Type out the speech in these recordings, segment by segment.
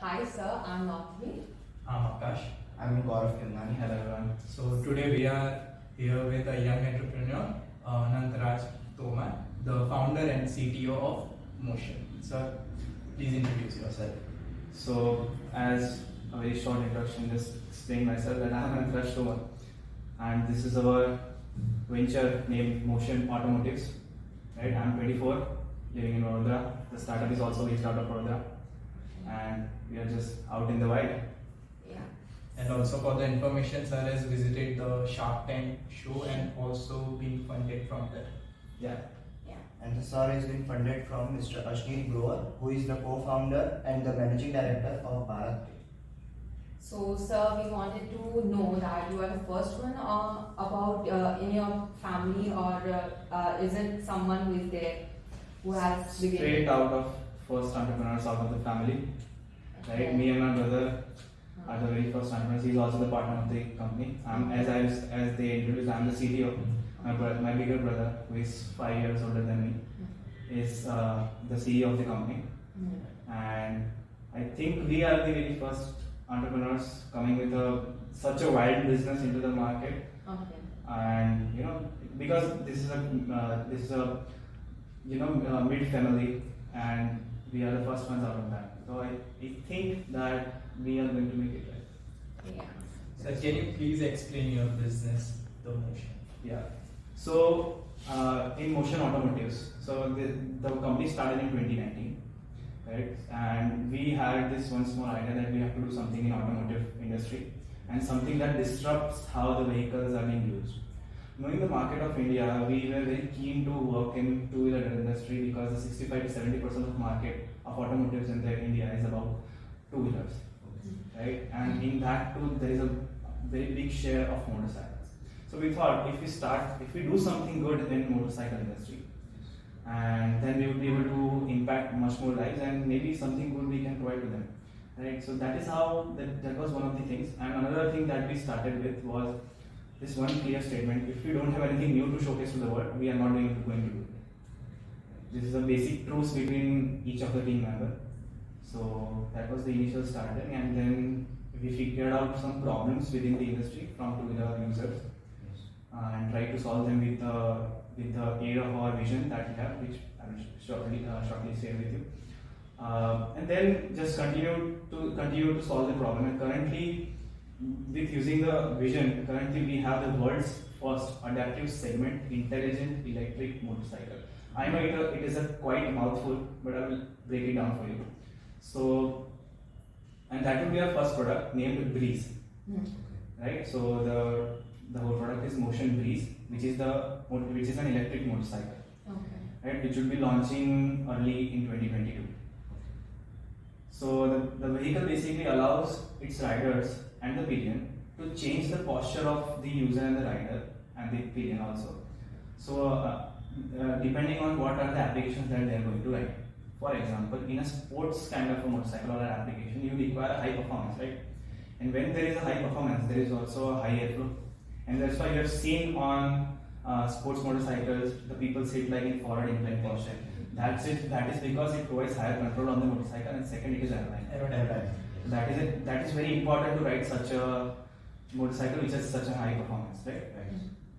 Hi sir, I'm Navni. I'm Akash. I'm Gaurav Kirnani. Hello everyone. So today we are here with a young entrepreneur, Anatraj TOMAR, the founder and CTO of Motion. Sir, please introduce yourself. So, as a very short introduction, just explain myself that I am Anatraj TOMAR, and this is our venture named Motion Automotives. Right? I'm 24, living in Vadodara. The startup is also based out of Vadodara, and we are just out in the wild. Yeah. And also for the information, sir has visited the Shark Tank show and also been funded from there. Yeah. And the sir is being funded from Mr. Ashneer Grover, who is the co-founder and the managing director of Bharat. So sir, we wanted to know that you are the first one about in your family, or is it someone who is there who has Straight out of first entrepreneurs out of the family. Right? Okay. Me and my brother are the very first entrepreneurs. He's also the partner of the company. As they introduced, I'm the CTO. My bigger brother, who is 5 years older than me, is the CEO of the company. And I think we are the very first entrepreneurs coming with such a wide business into the market. Okay. And because this is a mid family, and we are the first ones out of that. So I think that we are going to make it right. Yeah. Sir, can you please explain your business, the Motion? Yeah. So in Motion Automotives, so the company started in 2019, right? And we had this one small idea that we have to do something in automotive industry and something that disrupts how the vehicles are being used. Knowing the market of India, we were very keen to work in two-wheeler industry because the 65 to 70% of market of automotives in India is about two-wheelers, right? And in that too, there is a very big share of motorcycles. So we thought if we do something good in motorcycle industry, and then we would be able to impact much more lives and maybe something good we can provide to them, right? So that is how that was one of the things. And another thing that we started with was this one clear statement: if we don't have anything new to showcase to the world, we are not going to do it. This is a basic truth between each of the team members. So that was the initial starting, and then we figured out some problems within the industry from two-wheeler users and tried to solve them with the aid of our vision that we have, which I will shortly share with you. And then just continue to solve the problem. And currently, with using the vision, we have the world's first adaptive segment intelligent electric motorcycle. I know it is a quite mouthful, but I will break it down for you. So, and that will be our first product named Breeze, right? So the whole product is Motion Breeze, which is an electric motorcycle, right? Which will be launching early in 2022. So the vehicle basically allows its riders and the pillion to change the posture of the user and the rider and the pillion also. So depending on what are the applications that they are going to ride. For example, in a sports kind of a motorcycle or an application, you require high performance, right? And when there is a high performance, there is also a high airflow. And that's why you have seen on sports motorcycles, the people sit like in forward inclined posture. That is because it provides higher control on the motorcycle, and second, it is aerodynamic. That is very important to ride such a motorcycle which has such a high performance, right?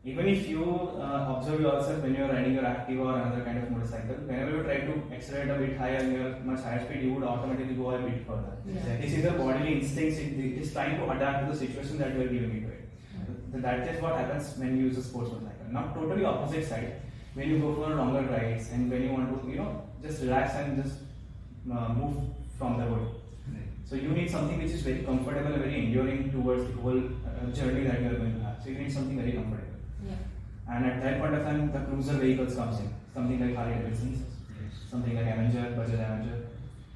Even if you observe yourself when you are riding your Activa or another kind of motorcycle, whenever you try to accelerate a bit higher near much higher speed, you would automatically go a bit further. Yeah. This is a bodily instinct. It is trying to adapt to the situation that you are giving it to it. That is what happens when you use a sports motorcycle. Now, totally opposite side, when you go for longer rides and when you want to, just relax and just move from the road. So you need something which is very comfortable and very enduring towards the whole journey that you are going to have. So you need something very comfortable. Yeah. And at that point of time, the cruiser vehicles comes in, something like Harley Davidson, something like Avenger, Bajaj Avenger,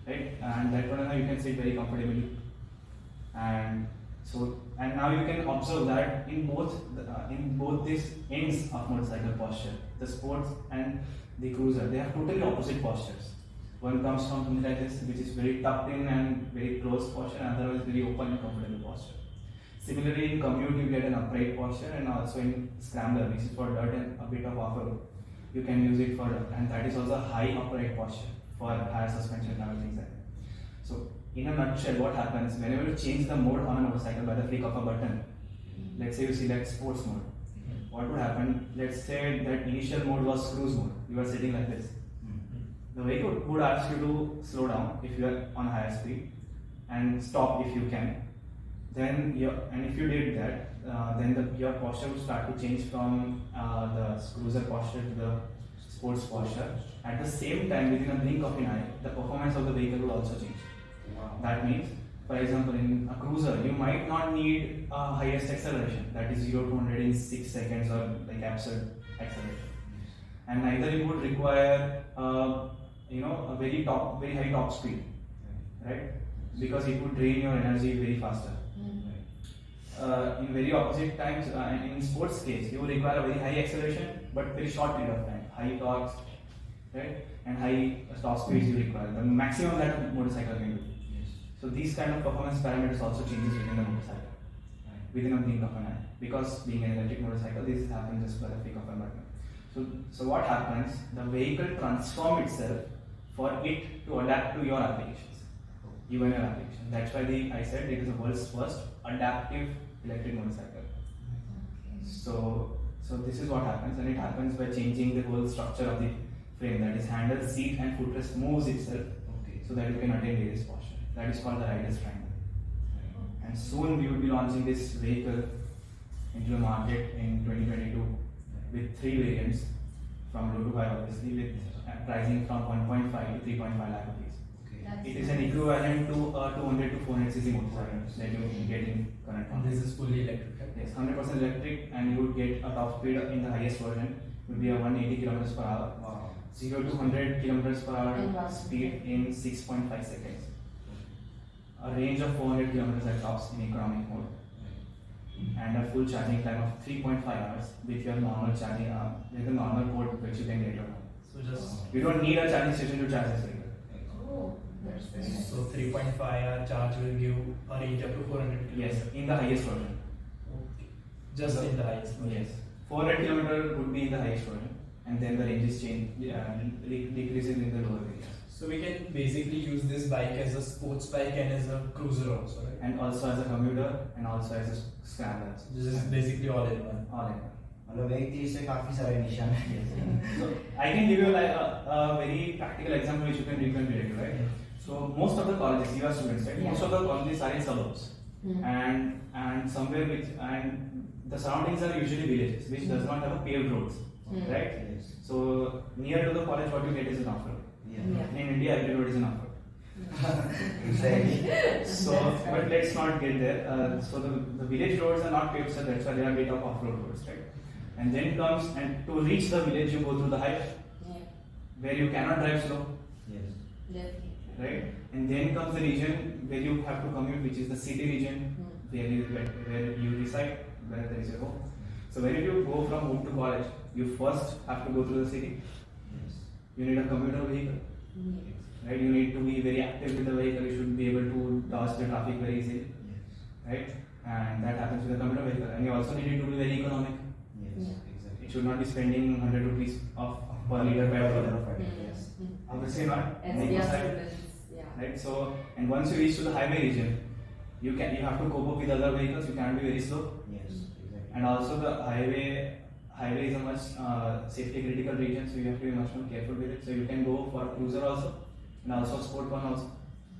right? And that point of time you can sit very comfortably. And now you can observe that in both these ends of motorcycle posture, the sports and the cruiser, they have totally opposite postures. One comes from something like this, which is very tucked in and very close posture, and other is very open and comfortable posture. Similarly, in commute, you get an upright posture, and also in scrambler, which is for dirt and a bit of off-road, you can use it for, and that is also high upright posture for higher suspension and other things like that. So in a nutshell, what happens whenever you change the mode on a motorcycle by the flick of a button? Let's say you select sports mode. What would happen? Let's say that initial mode was cruise mode. You are sitting like this. The vehicle would ask you to slow down if you are on higher speed and stop if you can. Then if you did that, then your posture would start to change from the cruiser posture to the sports posture. At the same time, within a blink of an eye, the performance of the vehicle would also change. Wow. That means, for example, in a cruiser, you might not need highest acceleration, that is 0 to 100 in 6 seconds or like absurd acceleration, and neither it would require a very high top speed, right? Because it would drain your energy very faster. In very opposite times, in sports case, you will require a very high acceleration but very short period of time, high torques, right, and high top speeds you require. The maximum that a motorcycle can do. So these kind of performance parameters also changes within the motorcycle, within a blink of an eye. Because being an electric motorcycle, this happens just by the flick of a button. So what happens? The vehicle transforms itself for it to adapt to your applications, even your application. That's why I said it is the world's first adaptive electric motorcycle. So this is what happens, and it happens by changing the whole structure of the frame. That is, handle, seat, and footrest moves itself, so that you can attain various posture. That is called the rider's triangle. And soon we will be launching this vehicle into the market in 2022 with 3 variants, from low to high, obviously, with pricing from 1.5 to 3.5 lakh rupees. It is an equivalent to a 200 to 400 cc motorcycle that you can get in current And this is fully electric. Yes, 100% electric, and you would get a top speed in the highest version would be a 180 kilometers per hour. Wow. 0 to 100 kilometers per hour In one speed in 6.5 seconds. A range of 400 kilometers at tops in economic mode, and a full charging time of 3.5 hours with your normal charging, with a normal port which you can get your home. So just You don't need a charging station to charge this vehicle. Oh, that's very nice. so 3.5 hour charge will give a range up to 400 Yes, in the highest version. Okay. Just in the highest. Yes, 400 kilometer would be in the highest version, and then the range is decreases in the lower areas. So we can basically use this bike as a sports bike and as a cruiser also, right? And also as a commuter, and also as a scrambler. This is basically all in one. All in one. मतलब एक तीर से काफी सारे निशान हैं. So I can give you like a very practical example which you can relate to, right? So most of the colleges, you are students, right? Yeah. Most of the colleges are in suburbs, Mm. and somewhere the surroundings are usually villages which does not have a paved roads, Mm. right? Yes. So near to the college, what you get is an off-road. Yeah. In India, every road is an off-road. Exactly. So, but let's not get there. So the village roads are not paved, so that's why they are a bit of off-road roads, right? And then comes, and to reach the village, you go through the highway, Yeah. where you cannot drive slow, Yes. Definitely. right? And then comes the region where you have to commute, which is the city region, where you reside, where there is your home. So when you go from home to college, you first have to go through the city. Yes. You need a commuter vehicle, Yes. right? You need to be very active with the vehicle. You should be able to dodge the traffic very easily, Yes. right? And that happens with a commuter vehicle. And you also need it to be very economic. Yes. Yeah. Exactly. It should not be spending 100 rupees of per liter petrol. Yes. Obviously not. And Make yeah, a side, students, yeah. right? So, and once you reach to the highway region, you have to cope up with other vehicles. You can't be very slow. Yes. Exactly. And also the highway is a much safety critical region, so you have to be much more careful with it. So you can go for a cruiser also, and also a sport one also.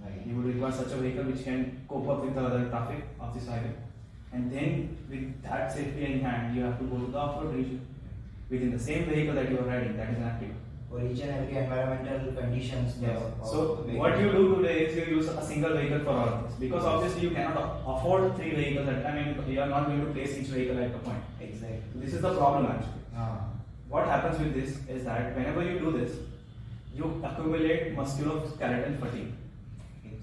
Right. You would require such a vehicle which can cope up with the other traffic of this highway. And then with that safety in hand, you have to go to the off-road region within the same vehicle that you are riding, that is an active. For each and every environmental conditions. Yes. So what you do today is you use a single vehicle for all of this, because obviously you cannot afford 3 vehicles. You are not going to place each vehicle at a point. Exactly. This is the problem actually. Ah. What happens with this is that whenever you do this, you accumulate musculoskeletal fatigue. Yes.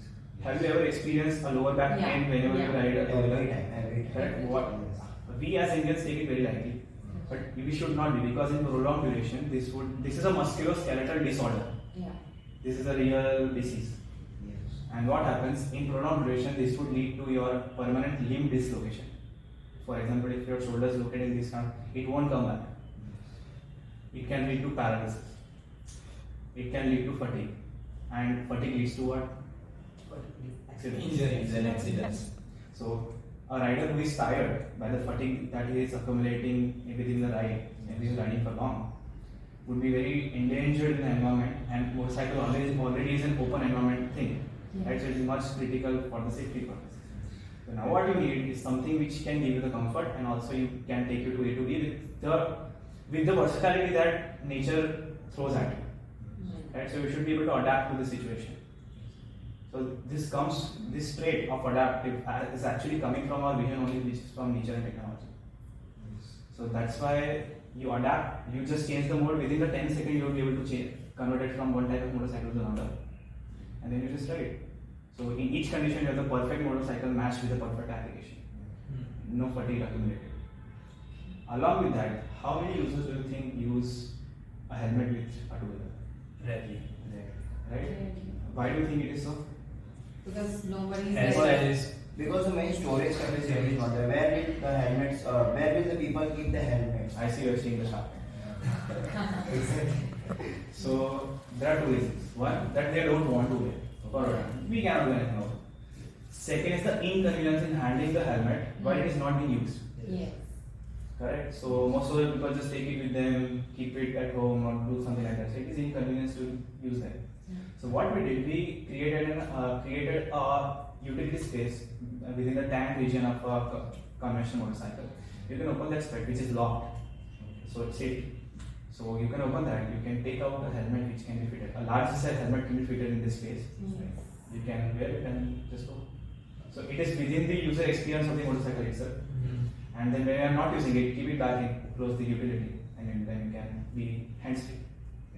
Have you ever experienced a lower back Yeah. pain whenever you Yeah. ride a Every two-wheeler? time. Every time. Correct? What we as Indians take it very lightly, but we should not be, because in prolonged duration, this is a musculoskeletal disorder. Yeah. This is a real disease. Yes. And what happens in prolonged duration, this would lead to your permanent limb dislocation. For example, if your shoulder is located in this kind, it won't come back. It can lead to paralysis. It can lead to fatigue. And fatigue leads to what? accidents. Injuries and accidents. So a rider who is tired by the fatigue that he is accumulating within the ride, and he is riding for long, would be very endangered in the environment, and motorcycle already is an open environment thing, right? So it is much critical for the safety purpose. So now what you need is something which can give you the comfort, and also you can take you to A to B with the versatility that nature throws at you, right? So you should be able to adapt to the situation. So this trait of adaptive is actually coming from our vision only, which is from nature and technology. So that's why you adapt, you just change the mode within the 10 seconds, you will be able to convert it from one type of motorcycle to another, and then you just ride. So in each condition you have the perfect motorcycle matched with the perfect application. No fatigue accumulated. Along with that, how many users do you think use a helmet with a two-wheeler? Rarely. Right? Why do you think it is so? Because nobody's Hairstyle is Because the main storage capacity is not there. Where will the helmets, where will the people keep the helmets? I see you are seeing the sharp. So there are two reasons. One, that they don't want to wear. Or we cannot do anything about it. Second is the inconvenience in handling the helmet while it is not being used. Yes. Correct? So most of the people just take it with them, keep it at home, or do something like that. So it is inconvenience to use them. So what we did, we created a utility space within the tank region of a conventional motorcycle. You can open that spec which is locked, so it's safe. So you can open that, you can take out the helmet which can be fitted. A large size helmet can be fitted in this space. You can wear it and just go. So it is within the user experience of the motorcycle itself. And then when you are not using it, keep it back in, close the utility, and then you can be hands-free.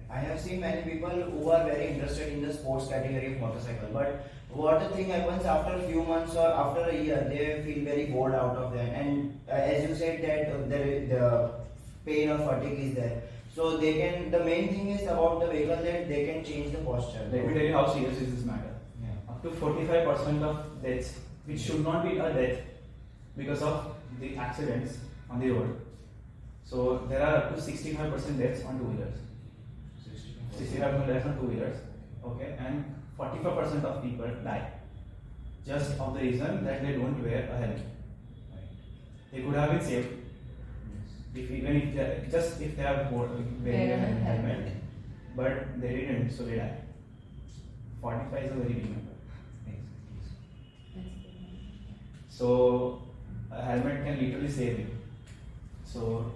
I have seen many people who are very interested in the sports category of motorcycle, but what the thing happens after a few months or after a year, they feel very bored out of that. And as you said that the pain or fatigue is there. So they can, the main thing is about the vehicle that they can change the posture. Let me tell you how serious is this matter. Up to 45% of deaths, which should not be a death because of the accidents on the road. So there are up to 65% deaths on two-wheelers. 65% deaths on two-wheelers, okay, and 45% of people die just of the reason that they don't wear a helmet. They could have been saved if they are wearing a helmet, but they didn't, so they died. 45 is a very big number. So a helmet can literally save you. So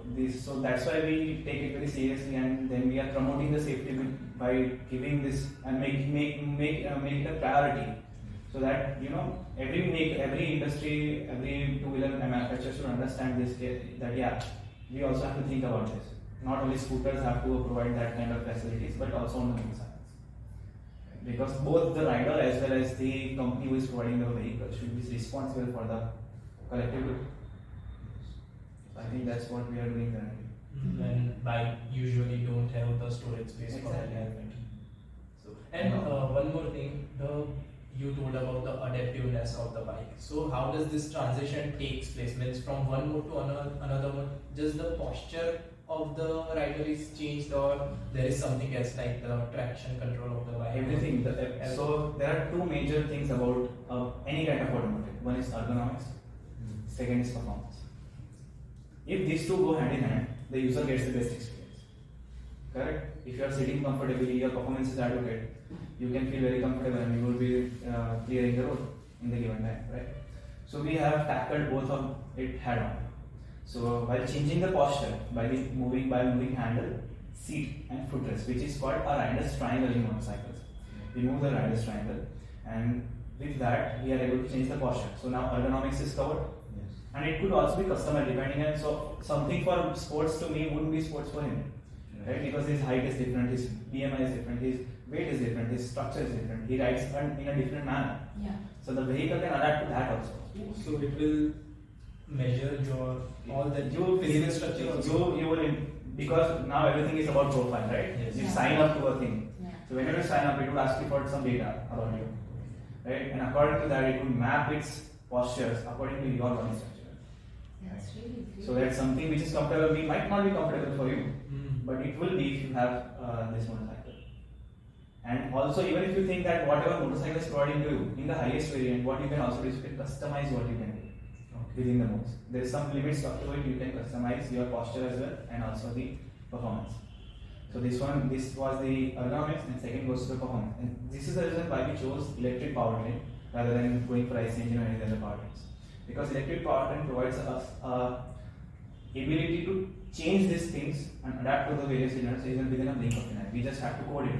that's why we take it very seriously, and then we are promoting the safety by giving this and make it a priority, so that every industry, every two-wheeler manufacturer should understand this, that yeah, we also have to think about this. Not only scooters have to provide that kind of facilities, but also on the motorcycles. Because both the rider as well as the company who is providing the vehicle should be responsible for the collective good. I think that's what we are doing currently. And bike usually don't have the storage space for the helmet. So, and one more thing, you told about the adaptiveness of the bike. So how does this transition takes place? Means from one mode to another mode, just the posture of the rider is changed, or there is something else like the traction control of the bike? Everything. So there are two major things about any kind of automotive. One is ergonomics, second is performance. If these two go hand in hand, the user gets the best experience. Correct? If you are sitting comfortably, your performance is adequate, you can feel very comfortable and you will be clearing the road in the given time, right? So we have tackled both of it head on. So while changing the posture by moving handle, seat and footrest, which is called a rider's triangle in motorcycles. We move the rider's triangle, and with that we are able to change the posture. So now ergonomics is covered. And it could also be customer depending, and so something for sports to me wouldn't be sports for him, right? Because his height is different, his BMI is different, his weight is different, his structure is different, he rides in a different manner. Yeah. So the vehicle can adapt to that also. So it will measure your all the physical structure. You will, because now everything is about profile, right? Yes. You Yeah. sign up to a thing. Yeah. So whenever you sign up, it will ask you for some data about you, right? And according to that, it will map its postures according to your body structure. That's really great. So that's something which is comfortable. It might not be comfortable for you, but it will be if you have this motorcycle. And also, even if you think that whatever motorcycle is providing to you in the highest variant, what you can also do is you can customize what you can do within the modes. There is some limits up to it. You can customize your posture as well and also the performance. So this was the ergonomics, and second goes to the performance. And this is the reason why we chose electric powertrain rather than going for IC engine or any other powertrains. Because electric powertrain provides us ability to change these things and adapt to the various cylinders even within a blink of an eye. We just have to code it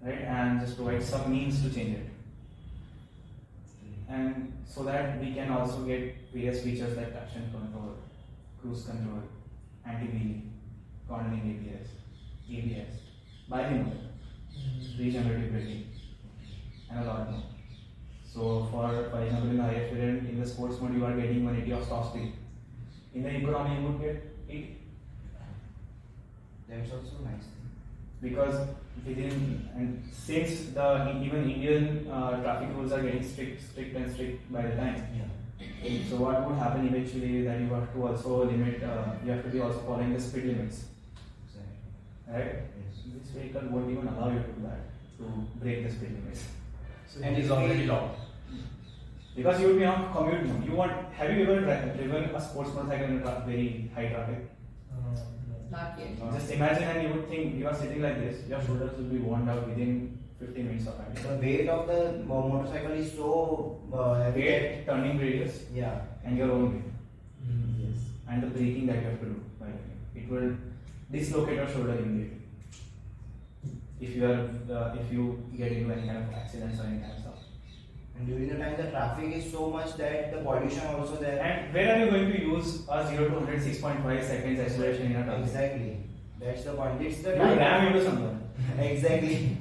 right, and just provide some means to change it. And so that we can also get various features like traction control, cruise control, anti-wheelie, cornering ABS, bi-motor, regenerative braking, and a lot more. So for example, in the highest variant, in the sports mode you are getting 180 of top speed. In the economy you would get 80. That's also nice. Because since the even Indian traffic rules are getting strict by the time. Yeah. So what would happen eventually is that you have to also limit. You have to be also following the speed limits, right? Yes. This vehicle won't even allow you to do that, to break the speed limits. So it is already locked. Because you would be on commute mode. Have you ever driven a sports motorcycle in a very high traffic? Not yet. Just imagine, and you would think you are sitting like this, your shoulders will be worn out within 15 minutes of riding. The weight of the motorcycle is so heavy. Weight, turning radius, Yeah. and your own weight, Yes. and the braking that you have to do. It will dislocate your shoulder immediately. If you get into any kind of accidents or any kind of stuff. And during the time the traffic is so much that the pollution also there. And where are you going to use a 0 to 100 6.5 seconds acceleration in a traffic? Exactly. That's the point. It's the You type ram into someone. Exactly.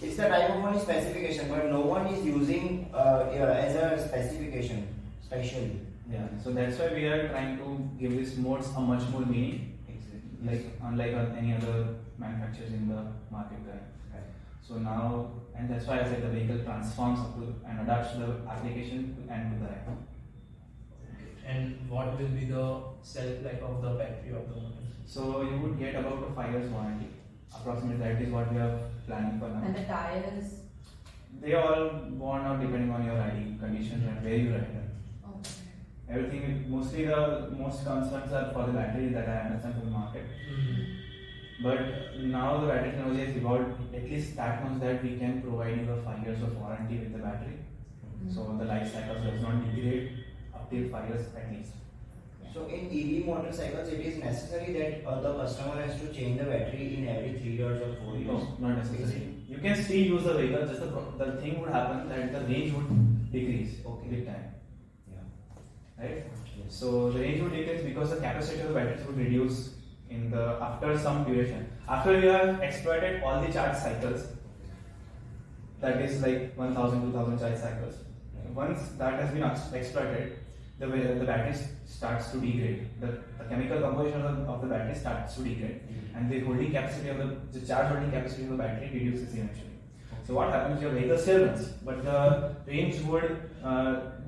It's the type of one specification, but no one is using as a specification, specially. Yeah. So that's why we are trying to give these modes a much more meaning, like unlike any other manufacturers in the market. Right. So now, and that's why I said the vehicle transforms up to and adapts to the application and to the ride. And what will be the shelf life of the battery of the motor? So you would get about a 5 years warranty. Approximately that is what we are planning for now. And the tires? They all worn out depending on your riding conditions and where you ride. Okay. Everything, mostly the most concerns are for the battery that I understand from the market. But now the battery technology has evolved at least that much that we can provide you a 5 years of warranty with the battery. So the life cycle does not degrade up till 5 years at least. So in EV motorcycles, it is necessary that the customer has to change the battery in every 3 years or 4 years. No, not necessarily. You can still use the vehicle, just the thing would happen that the range would decrease with time. Yeah. Right? Yes. So the range would decrease because the capacity of the batteries would reduce after some duration. After you have exploited all the charge cycles, that is like 1000, 2000 charge cycles. Once that has been exploited, the battery starts to degrade. The chemical composition of the battery starts to degrade, and the holding capacity of the charge holding capacity of the battery reduces eventually. So what happens? Your vehicle still runs, but the range would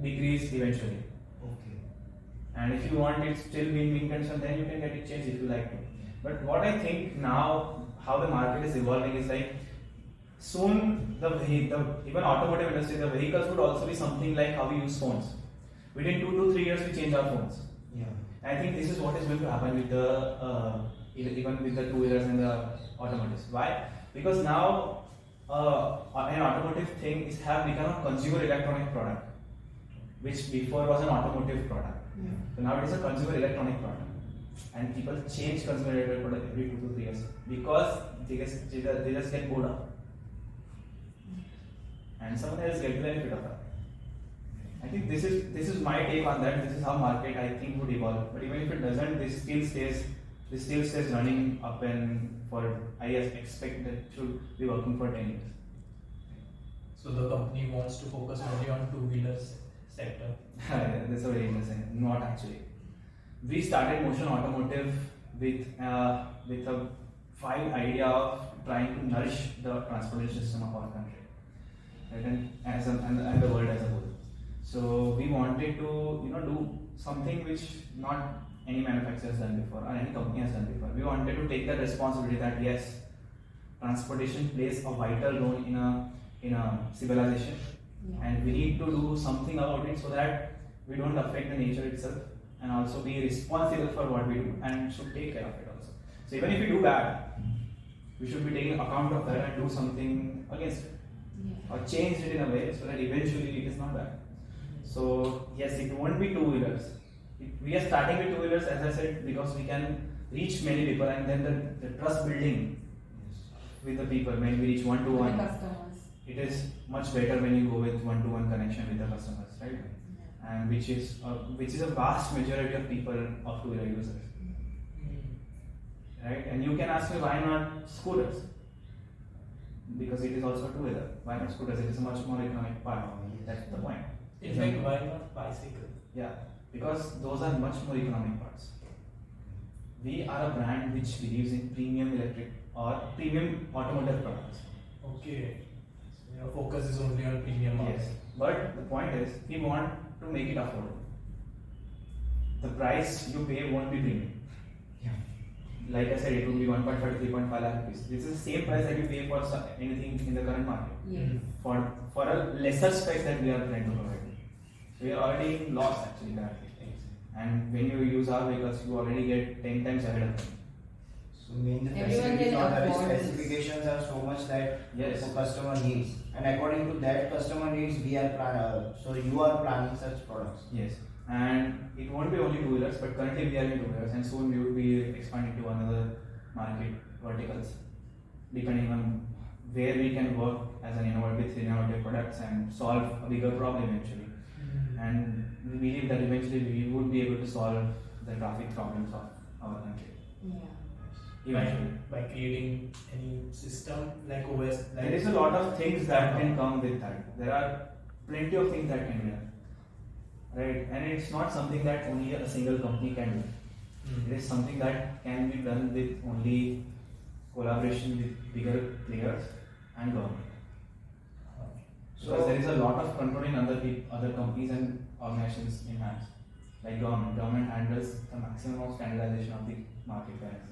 decrease eventually. Okay. And if you want it still being condition, then you can get it changed if you like to. But what I think now, how the market is evolving is like soon even automotive industry, the vehicles would also be something like how we use phones. Within 2 to 3 years, we change our phones. Yeah. I think this is what is going to happen with even with the two-wheelers and the automotives. Why? Because now an automotive thing have become a consumer electronic product, which before was an automotive product. Yeah. So now it is a consumer electronic product, and people change consumer electronic product every 2 to 3 years because they just get bored of, and someone else get the benefit of that. I think this is my take on that. This is how market I think would evolve. But even if it doesn't, this still stays running up, and I expect that should be working for 10 years. So the company wants to focus only on two-wheelers sector. That's a very interesting. Not actually. We started Motion Automotive with a fine idea of trying to nourish the transportation system of our country, right? and the world as a whole. So we wanted to do something which not any manufacturer has done before or any company has done before. We wanted to take that responsibility that yes, transportation plays a vital role in a civilization, and we need to do something about it so that we don't affect the nature itself, and also be responsible for what we do and should take care of it also. So even if we do bad, we should be taking account of that and do something against it, or change it in a way so that eventually it is not bad. So yes, it won't be two-wheelers. We are starting with two-wheelers, as I said, because we can reach many people, and then the trust building with the people when we reach one-to-one. Customers. It is much better when you go with one-to-one connection with the customers, right? And which is a vast majority of people of two-wheeler users, right? And you can ask me why not scooters? Because it is also two-wheeler. Why not scooters? It is a much more economic part. That's the point. In fact, why not bicycle? Yeah, because those are much more economic parts. We are a brand which believes in premium electric or premium automotive products. Okay. So your focus is only on premium Yes, market. but the point is, we want to make it affordable. The price you pay won't be premium. Like I said, it will be 1.5 to 3.5 lakh rupees. This is the same price that you pay for anything in the current market. Yes. For a lesser spec that we are trying to provide. So you are already in loss actually currently. And when you use our vehicles, you already get 10 times ahead of them. So mean the Everyone facilities can or the afford this. specifications are so much that Yes. the customer needs, and according to that customer needs, we are so you are planning such products. Yes. And it won't be only two-wheelers, but currently we are in two-wheelers, and soon we will be expanding to another market verticals, depending on where we can work as an innovative products and solve a bigger problem eventually. And we believe that eventually we would be able to solve the traffic problems of our country. Eventually. By creating any system like OS. Like There is a lot of things that can come with that. There are plenty of things that can be done. Right? And it's not something that only a single company can do. It is something that can be done with only collaboration with bigger players and government. Because there is a lot of control in other companies and organizations in hands. Like government handles the maximum of standardization of the market currency.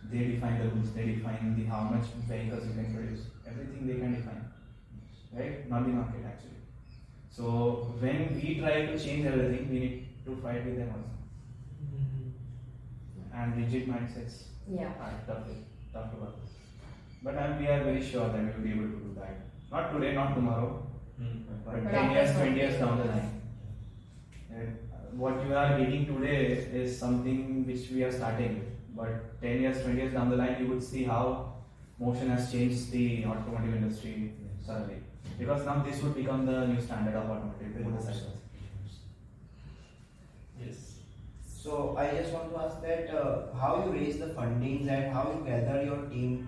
They define the rules, they define how much vehicles you can produce. Everything they can define, right? Not the market actually. So when we try to change everything, we need to fight with them also. And rigid mindsets are tough to work with. But we are very sure that we will be able to do that. Not today, not tomorrow, but 10 years, 20 years down the line. What you are reading today is something which we are starting with. But 10 years, 20 years down the line, you would see how motion has changed the automotive industry suddenly. Because now this would become the new standard of automotive motorcycles. Yes. So I just want to ask that how you raise the fundings and how you gather your team,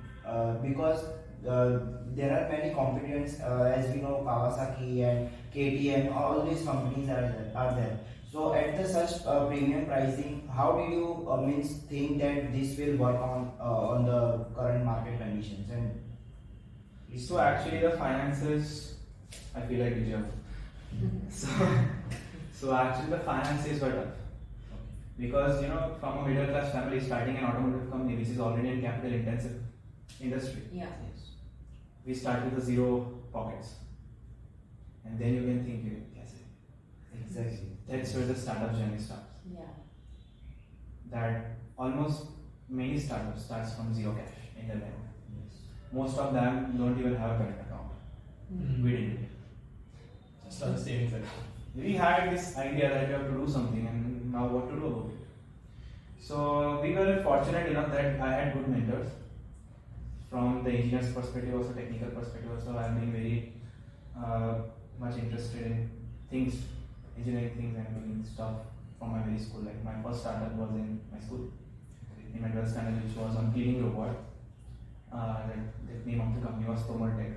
because there are many competitors, as we know, Kawasaki and KTM, all these companies are there. So at the such premium pricing, how do you think that this will work on the current market conditions? And So actually the finances, I feel like Vijay. So actually the finances were tough. Because from a middle class family starting an automotive company which is already in capital intensive industry. We start with the zero pockets. And then you can think exactly. That's where the startup journey starts. That almost many startups starts from zero cash in their bank. Most of them don't even have a current account. We didn't. Just on the savings account. We had this idea that we have to do something, and now what to do about it. So we were fortunate enough that I had good mentors from the engineer's perspective, also technical perspective. Also, I have been very much interested in things, engineering things, and doing stuff from my very school. Like my first startup was in my school, in my 12th standard, which was on cleaning robot. The name of the company was TOMAR.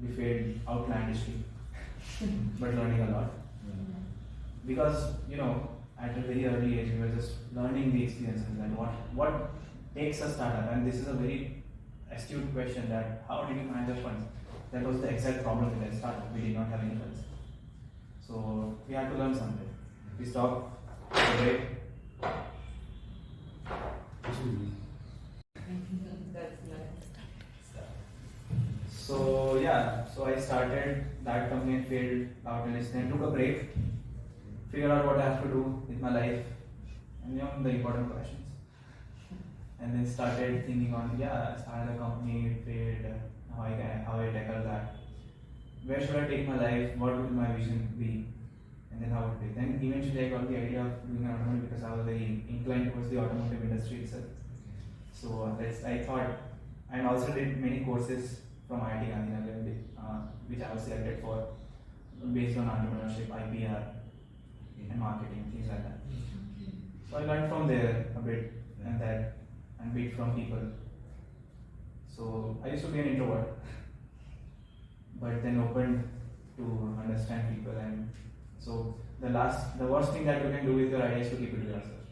We failed outlandishly, but learning a lot. Because at a very early age, we were just learning the experiences and what takes a startup. And this is a very astute question: that how did you manage the funds? That was the exact problem with the startup. We did not have any funds, so we had to learn something. We stopped, away. That's nice. that company failed out, and then took a break, figured out what I have to do with my life, and the important questions. And then started thinking on, I started a company, it failed, how I tackle that. Where should I take my life? What would my vision be? And then how it be. Then eventually I got the idea of doing an automotive because I was very inclined towards the automotive industry itself. So I thought, and also did many courses from IIT Gandhinagar, which I was selected for, based on entrepreneurship, IPR, and marketing, things like that. So I learned from there a bit, and bit from people. So I used to be an introvert, but then open to understand people, and so the worst thing that you can do with your idea is to keep it to yourself.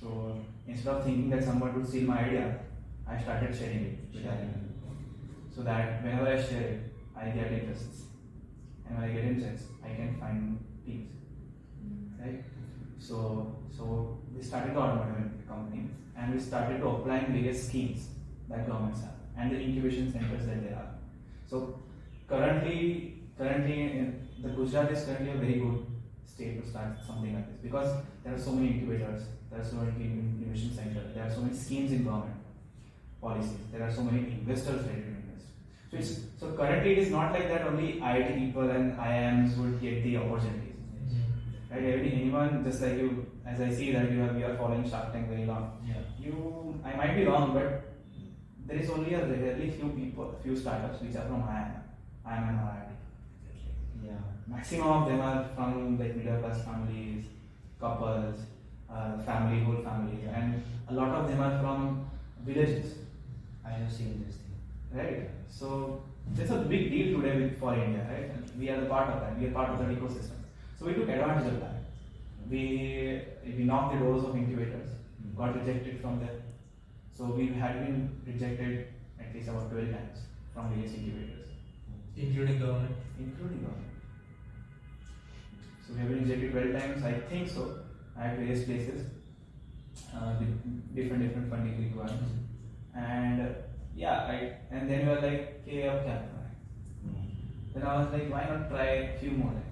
So instead of thinking that someone would steal my idea, I started sharing it with everyone. So that whenever I share it, I get interests. And when I get interests, I can find teams. Right? So we started the automotive company, and we started to apply various schemes that governments have and the incubation centers that there are. So currently the Gujarat is currently a very good state to start something like this, because there are so many incubators, there are so many innovation centers, there are so many schemes in government policies, there are so many investors ready to invest. So currently it is not like that only IIT people and IIMs would get the opportunities. Right? Anyone, just like you, as I see that we are following Shark Tank very long. I might be wrong, but there is only a rarely few startups which are from IIM and IIT. Maximum of them are from like middle class families, couples, whole families, and a lot of them are from villages. I have seen this thing. Right? So it's a big deal today for India, right? And we are the part of that. We are part of that ecosystem. So we took advantage of that. We knocked the doors of incubators, got rejected from there. So we had been rejected at least about 12 times from various incubators. Including government? Including government. So we have been rejected 12 times, I think so, at various places, with different funding requirements. And and then we were like, okay, okay. Then I was like, why not try a few more times?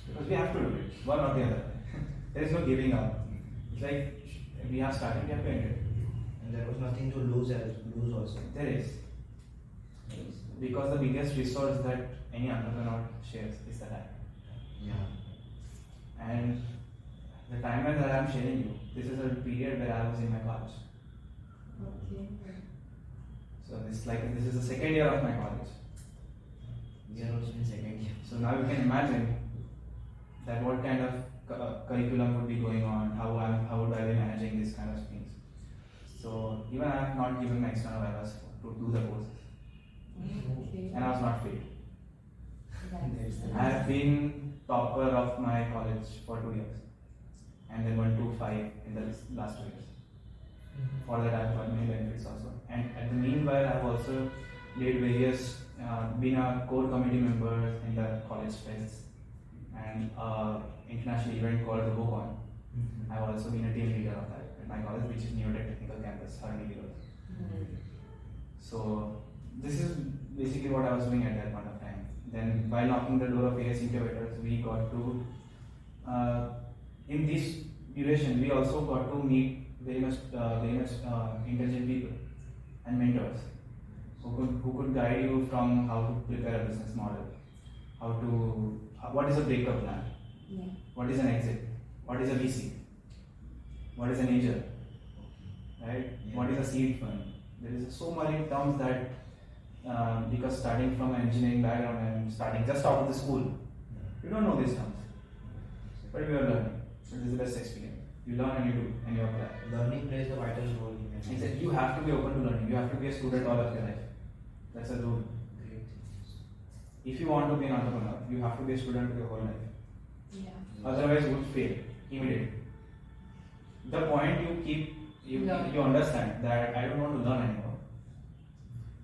Because we have to do it, one or the other. There is no giving up. It's like, we have started, we have to end it. And there was nothing to lose also. There is. Because the biggest resource that any entrepreneur shares is the time. And the timeline that I am sharing you, this is a period where I was in my college. So this is the second year of my college. We are also in second year. So now you can imagine that what kind of curriculum would be going on, how would I be managing these kind of things. So even I have not given my external hours to do the courses. And I was not failed. I have been topper of my college for 2 years, and then 125 in the last 2 years. For that I have got many benefits also. And at the meanwhile I have also led various, been a core committee member in the college fests and international event called the BoCon. I have also been a team leader of that at my college, which is Neotech Technical Campus, Harani. So this is basically what I was doing at that point of time. Then while knocking the door of various incubators, we got to, in this duration, we also got to meet very much intelligent people and mentors who could guide you from how to prepare a business model, what is a breakup plan, what is an exit, what is a VC, what is an angel, right? What is a seed fund? There is so many terms that because starting from an engineering background and starting just out of the school, you don't know these terms, but we are learning. So this is the best experience. You learn and you do and you apply. Learning plays a vital role in it. Exactly. You have to be open to learning. You have to be a student all of your life. That's a rule. Great. If you want to be an entrepreneur, you have to be a student your whole life. Otherwise, you would fail immediately. The point you understand that I don't want to learn anymore,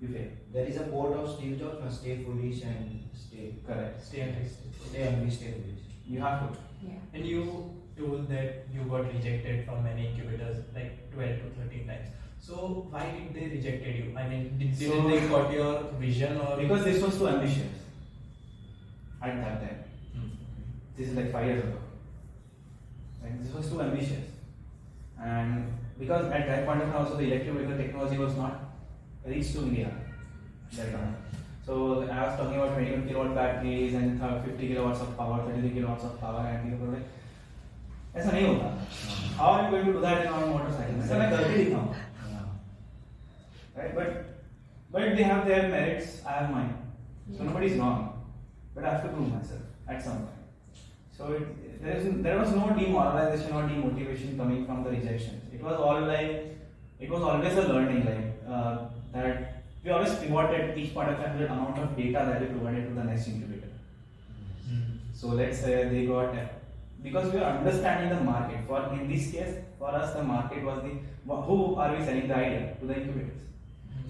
you fail. There is a quote of Steve Jobs: "Must stay foolish and stay Correct. Stay hungry. stay hungry, stay foolish." You have to. And you told that you got rejected from many incubators, like 12 to 13 times. So why did they rejected you? I mean, didn't they got your vision or? Because this was too ambitious. at that time. Hmm. This is like 5 years ago. Right? This was too ambitious. And because at that point of time also the electric vehicle technology was not reached to India at that time. So I was talking about 21 kilowatt batteries and 50 kilowatts of power, 33 kilowatts of power, and people were like, ऐसा नहीं होता. How are you going to do that in our motorcycle? ऐसा मैं करके दिखाऊं. Right? But they have their merits, I have mine. So nobody is wrong. But I have to prove myself at some point. So there was no demoralization or demotivation coming from the rejections. It was always a learning, that we always pivoted each part of time the amount of data that we provided to the next incubator. So let's say they got, because we are understanding the market. In this case, for us the market was who are we selling the idea to the incubators.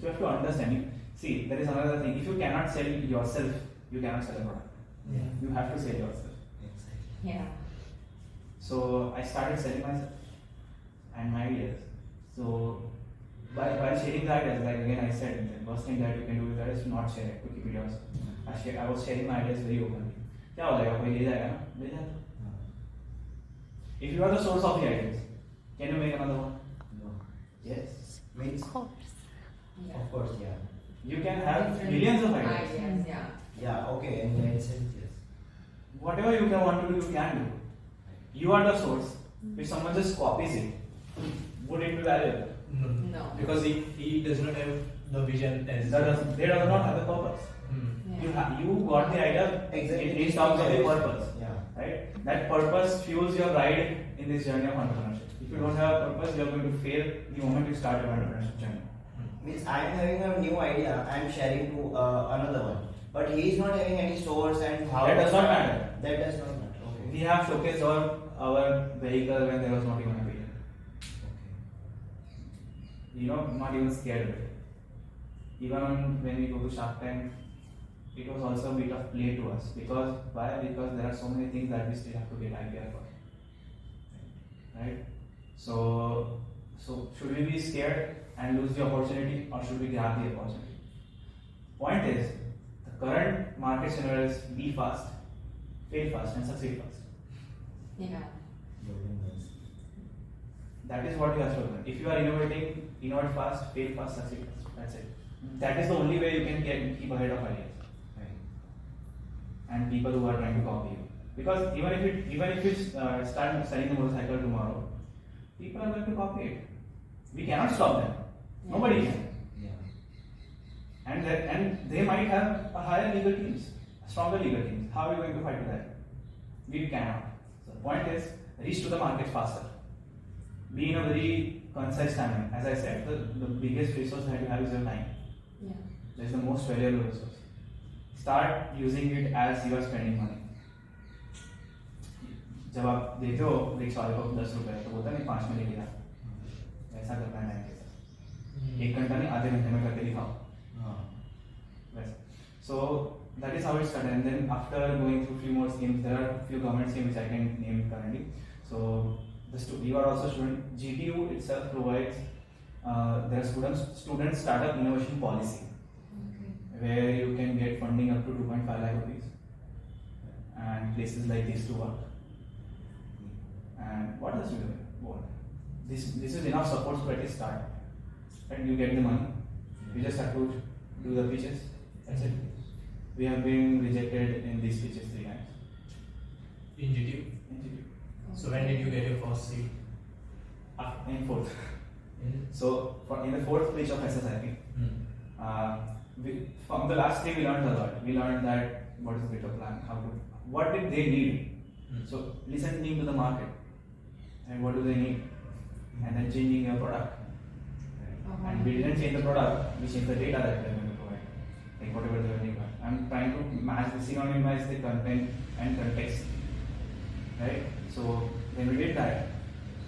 So you have to understand. See, there is another thing. If you cannot sell yourself, you cannot sell a product. Yeah. You have to sell yourself. Exactly. Yeah. So I started selling myself and my ideas. So while sharing the ideas, like again I said, the first thing that you can do is to not share it, to keep it yourself. I was sharing my ideas very openly. क्या हो जाएगा, कोई ले जाएगा ना, ले जाएगा. If you are the source of the ideas, can you make another one? No. Yes. Means Yeah. of course, yeah. You can have Different millions of ideas. Yeah. Yeah, okay, in that sense, yes. Whatever you can want to do, you can do. You are the source. If someone just copies it, would it be valuable? No. Because he does not have the vision as They do not have the purpose. Yeah. You got the idea Exactly. in terms of the purpose. Yeah. Right? That purpose fuels your ride in this journey of entrepreneurship. If you don't have a purpose, you are going to fail the moment you start your entrepreneurship journey. Means I am having a new idea, I am sharing to another one. But he is not having any source and how. That does not matter. That does not matter. Okay. We have showcased our vehicle when there was not even a vehicle. Not even scared of it. Even when we go to Shark Tank, it was also a bit of play to us. Because why? Because there are so many things that we still have to get idea for. Right? So should we be scared and lose the opportunity, or should we grab the opportunity? Point is, the current market scenario is be fast, fail fast, and succeed fast. Yeah. That is what you have to learn. If you are innovate fast, fail fast, succeed fast. That's it. That is the only way you can keep ahead of ideas. Right. And people who are trying to copy you. Because even if you start selling the motorcycle tomorrow, people are going to copy it. We cannot stop them. Yeah. Nobody can. Yeah. And they might have a higher legal teams, stronger legal teams. How are we going to fight with that? We cannot. So the point is, reach to the market faster. Be in a very concise timeline. As I said, the biggest resource that you have is your time. Yeah. That is the most valuable resource. Start using it as you are spending money. जब आप देते हो rickshaw वाले को 10 रुपए तो बोलता नहीं 5 में लेके जा, ऐसा करना है टाइम के साथ. 1 घंटा नहीं, आधे घंटे में करके दिखाओ. Yes. So that is how it started. And then after going through few more schemes, there are few government schemes which I can name currently. So you are also student. GTU itself provides their student startup innovation policy, where you can get funding up to 2.5 lakh rupees, and places like this to work. And what else do you want? This is enough support to at least start, and you get the money. You just have to do the pitches. That's it. We have been rejected in these pitches 3 times. in GTU. So when did you get your first seat? In fourth. In? So in the fourth pitch of SSIP, from the last 3 we learned a lot. We learned that what is better plan, what did they need. So listening to the market and what do they need, and then changing your product. And we didn't change the product, we changed the data that they are going to provide, like whatever they need. I'm trying to match the synonymize the content and context, right? So then we did that,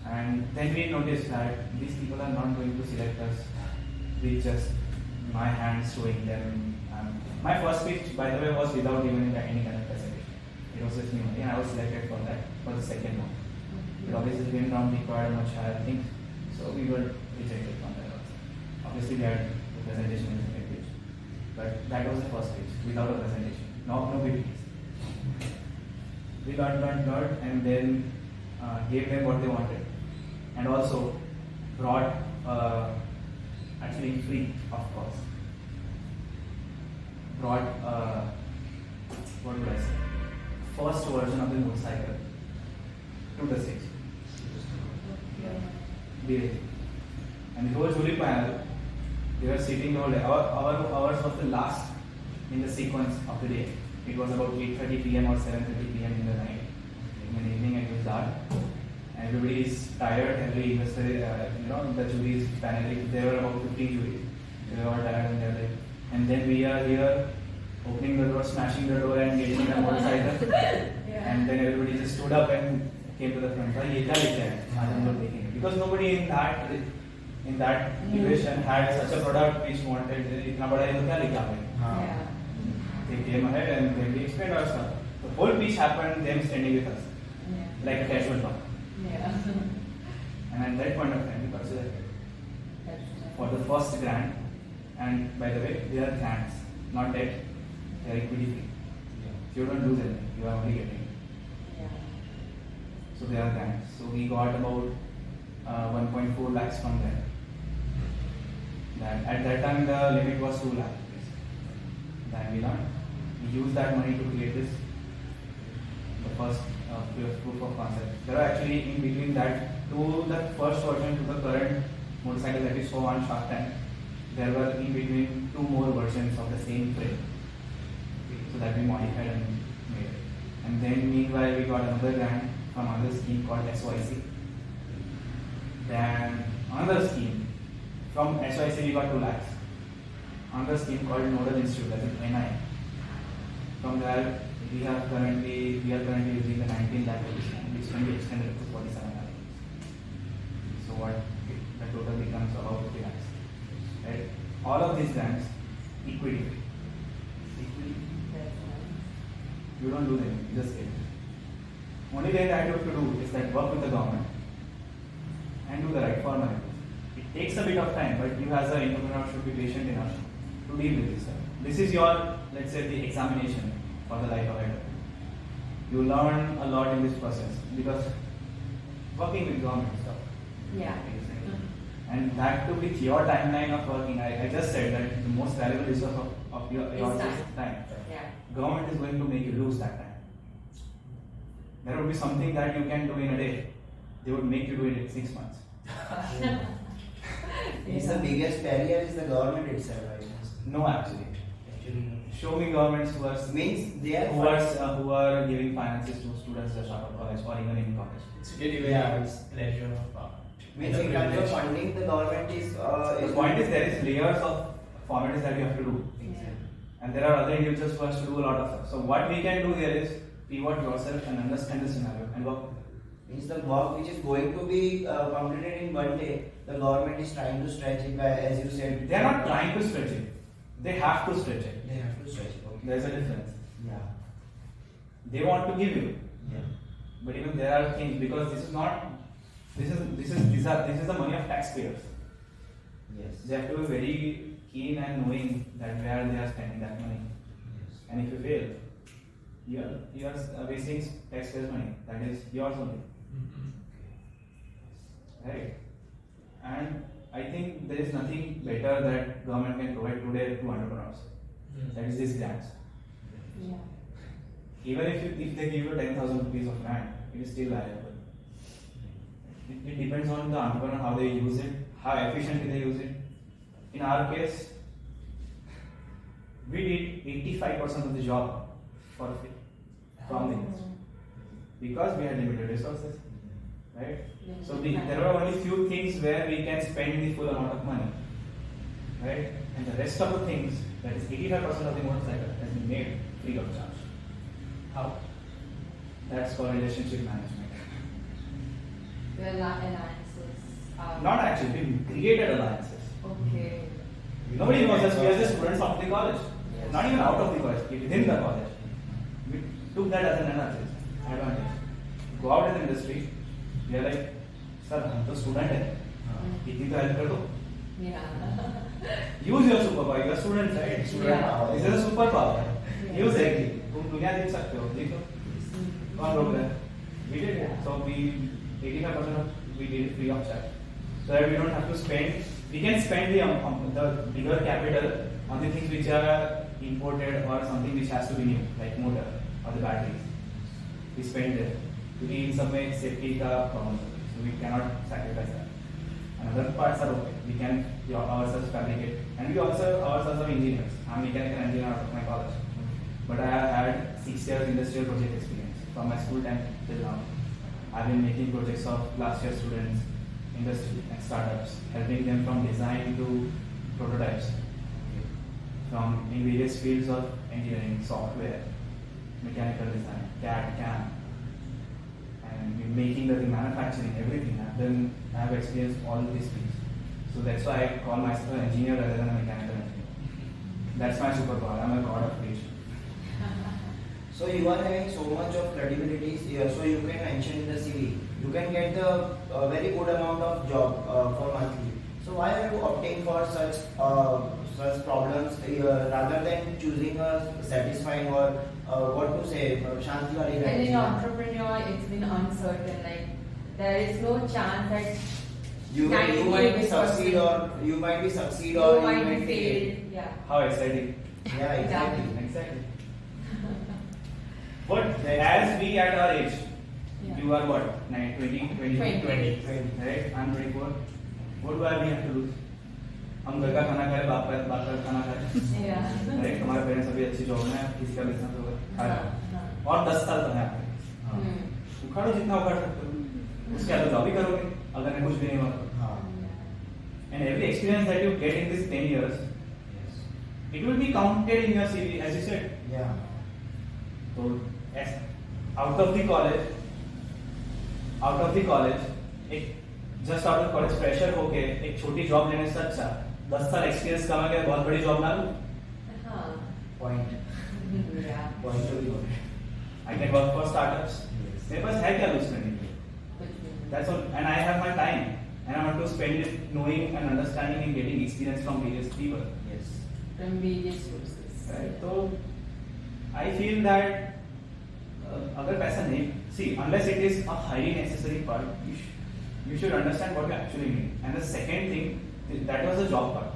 and then we noticed that these people are not going to select us with just my hands showing them. My first pitch, by the way, was without even any kind of presentation. It was just me only, and I was selected for that, for the second one. But obviously, the win round required much higher things, so we were rejected from that also. Obviously, we had the presentation in the second pitch, but that was the first pitch without a presentation. No PPTs. We learned, and then gave them what they wanted, and also brought actually free, of course. Brought what would I say? First version of the motorcycle to the stage. And the whole jury panel, they were sitting the whole day. Ours was the last in the sequence of the day. It was about 8:30 p.m. or 7:30 p.m. in the night. In the evening, it was dark. Everybody is tired. Every investor, the jury is paneling. There were about 15 juries. They were all tired and they're like, and then we are here opening the door, smashing the door, and getting the motorcycle. And then everybody just stood up and came to the front. Because nobody in that division had such a product which wanted itna bada hai to kya lekke aaye. They came ahead and then we explained our stuff. The whole pitch happened, them standing with us, like a casual talk. And at that point of time, we considered for the first grant, and by the way, they are grants, not debt, they are equity free. You don't lose anything, you are only getting. So they are grants. So we got about 1.4 lakhs from them. At that time, the limit was 2 lakhs. Then we used that money to create this, the first proof of concept. There are actually in between that to the first version to the current motorcycle that we saw on Shark Tank, there were in between 2 more versions of the same frame. So that we modified and made it. And then meanwhile we got another grant from another scheme called SYC. Then another scheme from SYC we got 2 lakhs. Another scheme called Nodal Institute, that is NI. From there we are currently using the 19 lakh position, which can be extended to 47 lakhs. So what the total becomes about 50 lakhs. Right? All of these grants equity. You don't do them, you just get it. Only thing that you have to do is that work with the government and do the right formalities. It takes a bit of time, but you as an entrepreneur should be patient enough to deal with this stuff. This is your, let's say, the examination for the life ahead. You learn a lot in this process because working with government stuff. And that too with your timeline of working. I just said that the most valuable resource of your time. Government is going to make you lose that time. There would be something that you can do in a day. They would make you do it in 6 months. It's the biggest barrier is the government itself, I guess. No, actually. Show me governments who are giving finances to students just out of college or even in college. It's really very pleasure of power. Means in terms of funding, the government is. The point is there is layers of formalities that you have to do. And there are other individuals who have to do a lot of stuff. So what we can do here is pivot yourself and understand the scenario and work. Means the work which is going to be completed in one day, the government is trying to stretch it by, as you said. They are not trying to stretch it. They have to stretch it. They have to stretch it. Okay. There is a difference. Yeah. They want to give you. Yeah. But even there are things because this is not. This is the money of taxpayers. Yes. They have to be very keen and knowing that where they are spending that money. Yes. And if you fail, you are wasting taxpayers' money. That is yours only. Right? And I think there is nothing better that government can provide today to entrepreneurs. That is these grants. Even if they give you 10,000 rupees of grant, it is still valuable. It depends on the entrepreneur how they use it, how efficiently they use it. In our case, we did 85% of the job for free from the industry because we had limited resources, right? So there are only few things where we can spend the full amount of money, right? And the rest of the things, that is 85% of the motorcycle, has been made free of charge. How? That's called relationship management. Alliances. Not actually, we created alliances. Okay. Nobody knows us, we are just students of the college. Not even out of the college, within the college. We took that as an advantage. Go out in the industry, we are like, sir, हम तो student हैं, इतनी तो help कर दो. Use your superpower, you are student, right? Student power. This is a superpower. Use it. तुम दुनिया देख सकते हो, देखो. कौन रोक रहा है? We did it. So we 85% of we did it free of charge, so that we don't have to spend. We can spend the bigger capital on the things which are imported or something which has to be new, like motor or the batteries. We spend there. क्योंकि इन सब में safety का problem है, so we cannot sacrifice that. And other parts are okay. We can ourselves fabricate, and we also ourselves are engineers. I'm a mechanical engineer out of my college, but I have had 6 years industrial project experience from my school time till now. I've been making projects of last year students, industry and startups, helping them from design to prototypes, from in various fields of engineering, software, mechanical design, CAD, CAM, and making the manufacturing, everything. I have experienced all these things. So that's why I call myself an engineer rather than a mechanical engineer. That's my superpower. I'm a god of creation. So you are having so much of credibility here, so you can mention in the CV. You can get the very good amount of job for monthly. So why are you opting for such problems rather than choosing a satisfying or what to say, Shanti wali life? And in entrepreneur, it's been uncertain. Like there is no chance that you might be succeed or you might be fail. Yeah. How exciting! Yeah, exactly. Exactly. But as we at our age, Yeah. you are what? 20, right? I'm 24. What do we have to lose? हम घर का खाना खाए, बाप का खाना खाए, Yeah. Right? हमारे पेरेंट्स अभी अच्छी जॉब में है, किसी का बिजनेस होगा, खा रहे हैं। और 10 साल तो है आपके। उखाड़ो जितना उखाड़ सकते हो, उसके बाद जॉब ही करोगे, अगर कुछ भी नहीं हुआ। And every experience that you get in these 10 years, it will be counted in your CV, as you said. Yeah. So, out of the college, एक just out of college fresher होके एक छोटी जॉब लेने से अच्छा 10 साल experience कमा के बहुत बड़ी जॉब ना लूं। Point. Yeah. Point to be noted. I can work for startups. मेरे पास है क्या लूज करने के लिए? That's all, and I have my time, and I want to spend it knowing and understanding and getting experience from various people. Yes. From various sources. Right? So I feel that अगर पैसा नहीं, see, unless it is a highly necessary part, you should understand what you actually need. And the second thing, that was the job part.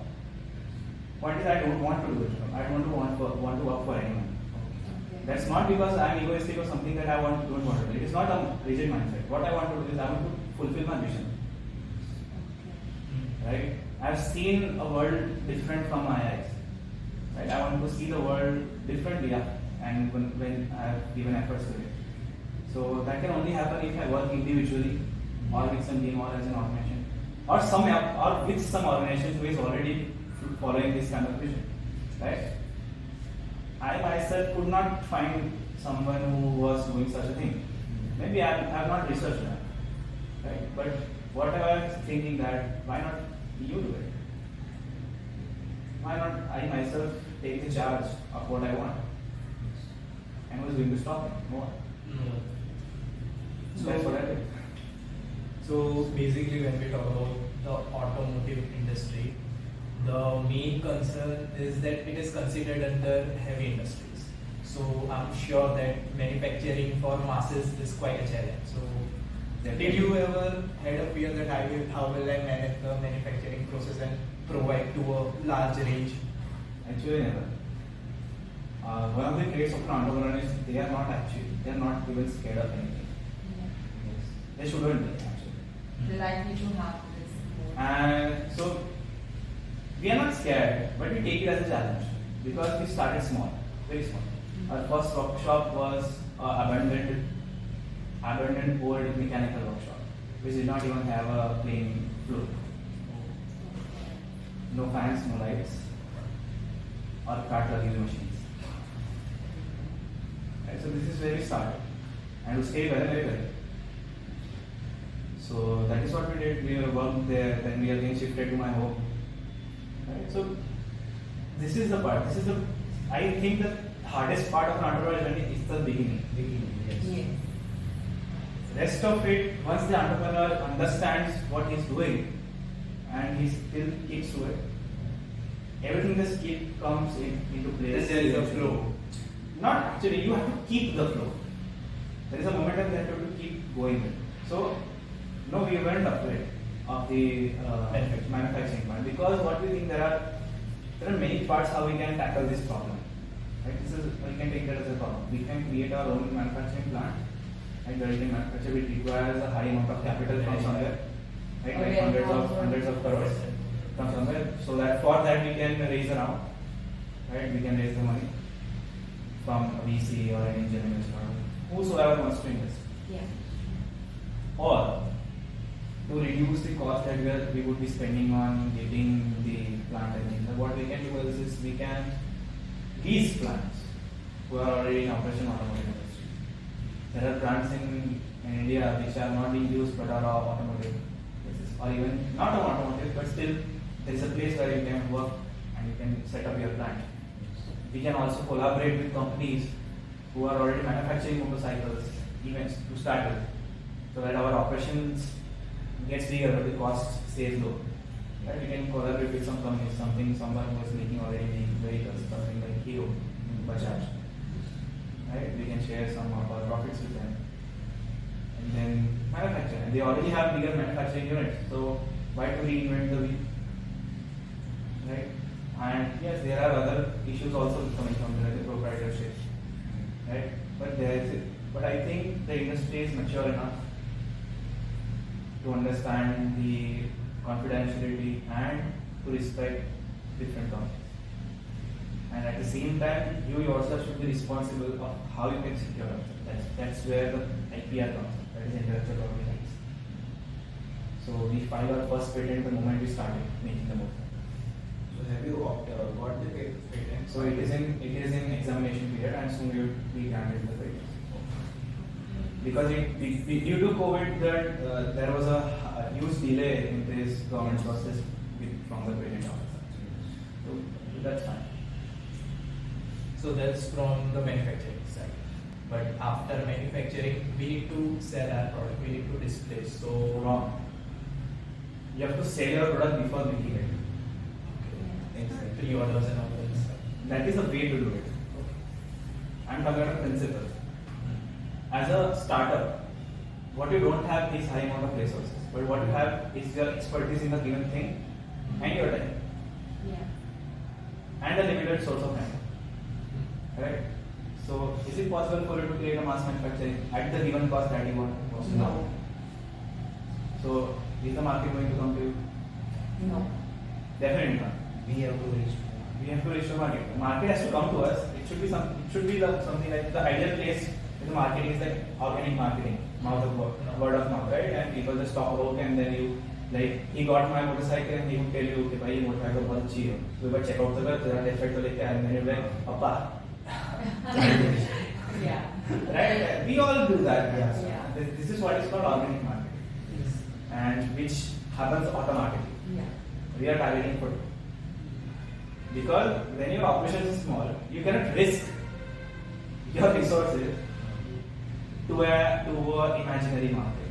Point is, I don't want to do it. I don't want to work for anyone. Okay. That's not because I'm egoistic or something that I don't want to do. It is not a rigid mindset. What I want to do is I want to fulfill my vision. Right? I've seen a world different from my eyes. Right? I want to see the world differently, and when I have given efforts to it. So that can only happen if I work individually, or with some team, or as an organization, or with some organization who is already following this kind of vision. Right? I myself could not find someone who was doing such a thing. Maybe I have not researched that. Right? But what I was thinking that why not you do it? Why not I myself take the charge of what I want? And who's going to stop me? More. So that's what I did. So basically, when we talk about the automotive industry, the main concern is that it is considered under heavy industries. So I'm sure that manufacturing for masses is quite a challenge. So did you ever had a fear that how will I manage the manufacturing process and provide to a large range? Actually, never. One of the traits of an entrepreneur is they are not even scared of anything. Yes. They shouldn't be actually. They likely to have this more. And so we are not scared, but we take it as a challenge because we started small, very small. Our first workshop was abandoned old mechanical workshop, which did not even have a plain floor. No fans, no lights, or cart lugging machines. Right, so this is where we started, and we stayed very, very well. So that is what we did. We worked there, then we again shifted to my home. Right, so this is the part. I think the hardest part of an entrepreneur journey is the beginning. Yes. Rest of it, once the entrepreneur understands what he's doing and he still keeps to it, everything just comes into place. Then there is a flow. Not actually, you have to keep the flow. there is a momentum that you have to keep going with. So, no, we weren't afraid of the manufacturing part, because what we think there are many parts how we can tackle this problem. Right? We can take that as a problem. We can create our own manufacturing plant, and where we can manufacture, which requires a high amount of capital from somewhere, right? Like hundreds of crores from somewhere. So that for that we can raise a round, right? We can raise the money from a VC or an angel investor, whosoever wants to invest. Yeah. Or to reduce the cost that we would be spending on getting the plant and things. What we can do is we can lease plants who are already in operation automotive industry. There are plants in India which are not being used but are automotive places, or even not automotive, but still there is a place where you can work and you can set up your plant. We can also collaborate with companies who are already manufacturing motorcycles, even to start with, so that our operations gets bigger but the cost stays low. Right? We can collaborate with some companies, someone who is making already vehicles, something like Hero, Bajaj. Right? We can share some of our profits with them, and then manufacture. And they already have bigger manufacturing units, so why to reinvent the wheel? Right? And yes, there are other issues also coming from there, like the proprietorship. Right? But I think the industry is mature enough to understand the confidentiality and to respect different companies. And at the same time, you yourself should be responsible of how you can secure it. That's where the IPR comes, that is intellectual property rights. So we filed our first patent the moment we started making the motor. So have you got the patent? So it is in examination period, and soon we will be granted the patent. Because due to COVID, there was a huge delay in this government process from the patent office. So that's fine. So that's from the manufacturing side. But after manufacturing, we need to sell our product, we need to display. So Wrong. You have to sell your product before making it. pre-orders and all that stuff. That is the way to do it. I'm talking about principles. As a startup, what you don't have is high amount of resources, but what you have is your expertise in a given thing and your time Yeah. and a limited source of time. Right? So, is it possible for you to create a mass manufacturing at the given cost that you want? No. So, is the market going to come to you? No. Definitely not. We have to reach. We have to reach the market. The market has to come to us. It should be something like the ideal place in the marketing is like organic marketing, word of mouth, right? And people just talk about it, and then you like he got my motorcycle and he would tell you कि भाई ये motorcycle बहुत अच्छी है, तो एक बार check out तो कर, तेरा defect तो लेके आया, and then you're like Appa. Yeah. Right? We all do that. Yeah. This is what is called organic marketing, and which happens automatically. Yeah. We are targeting for it. Because when your operation is small, you cannot risk your resources to a imaginary market.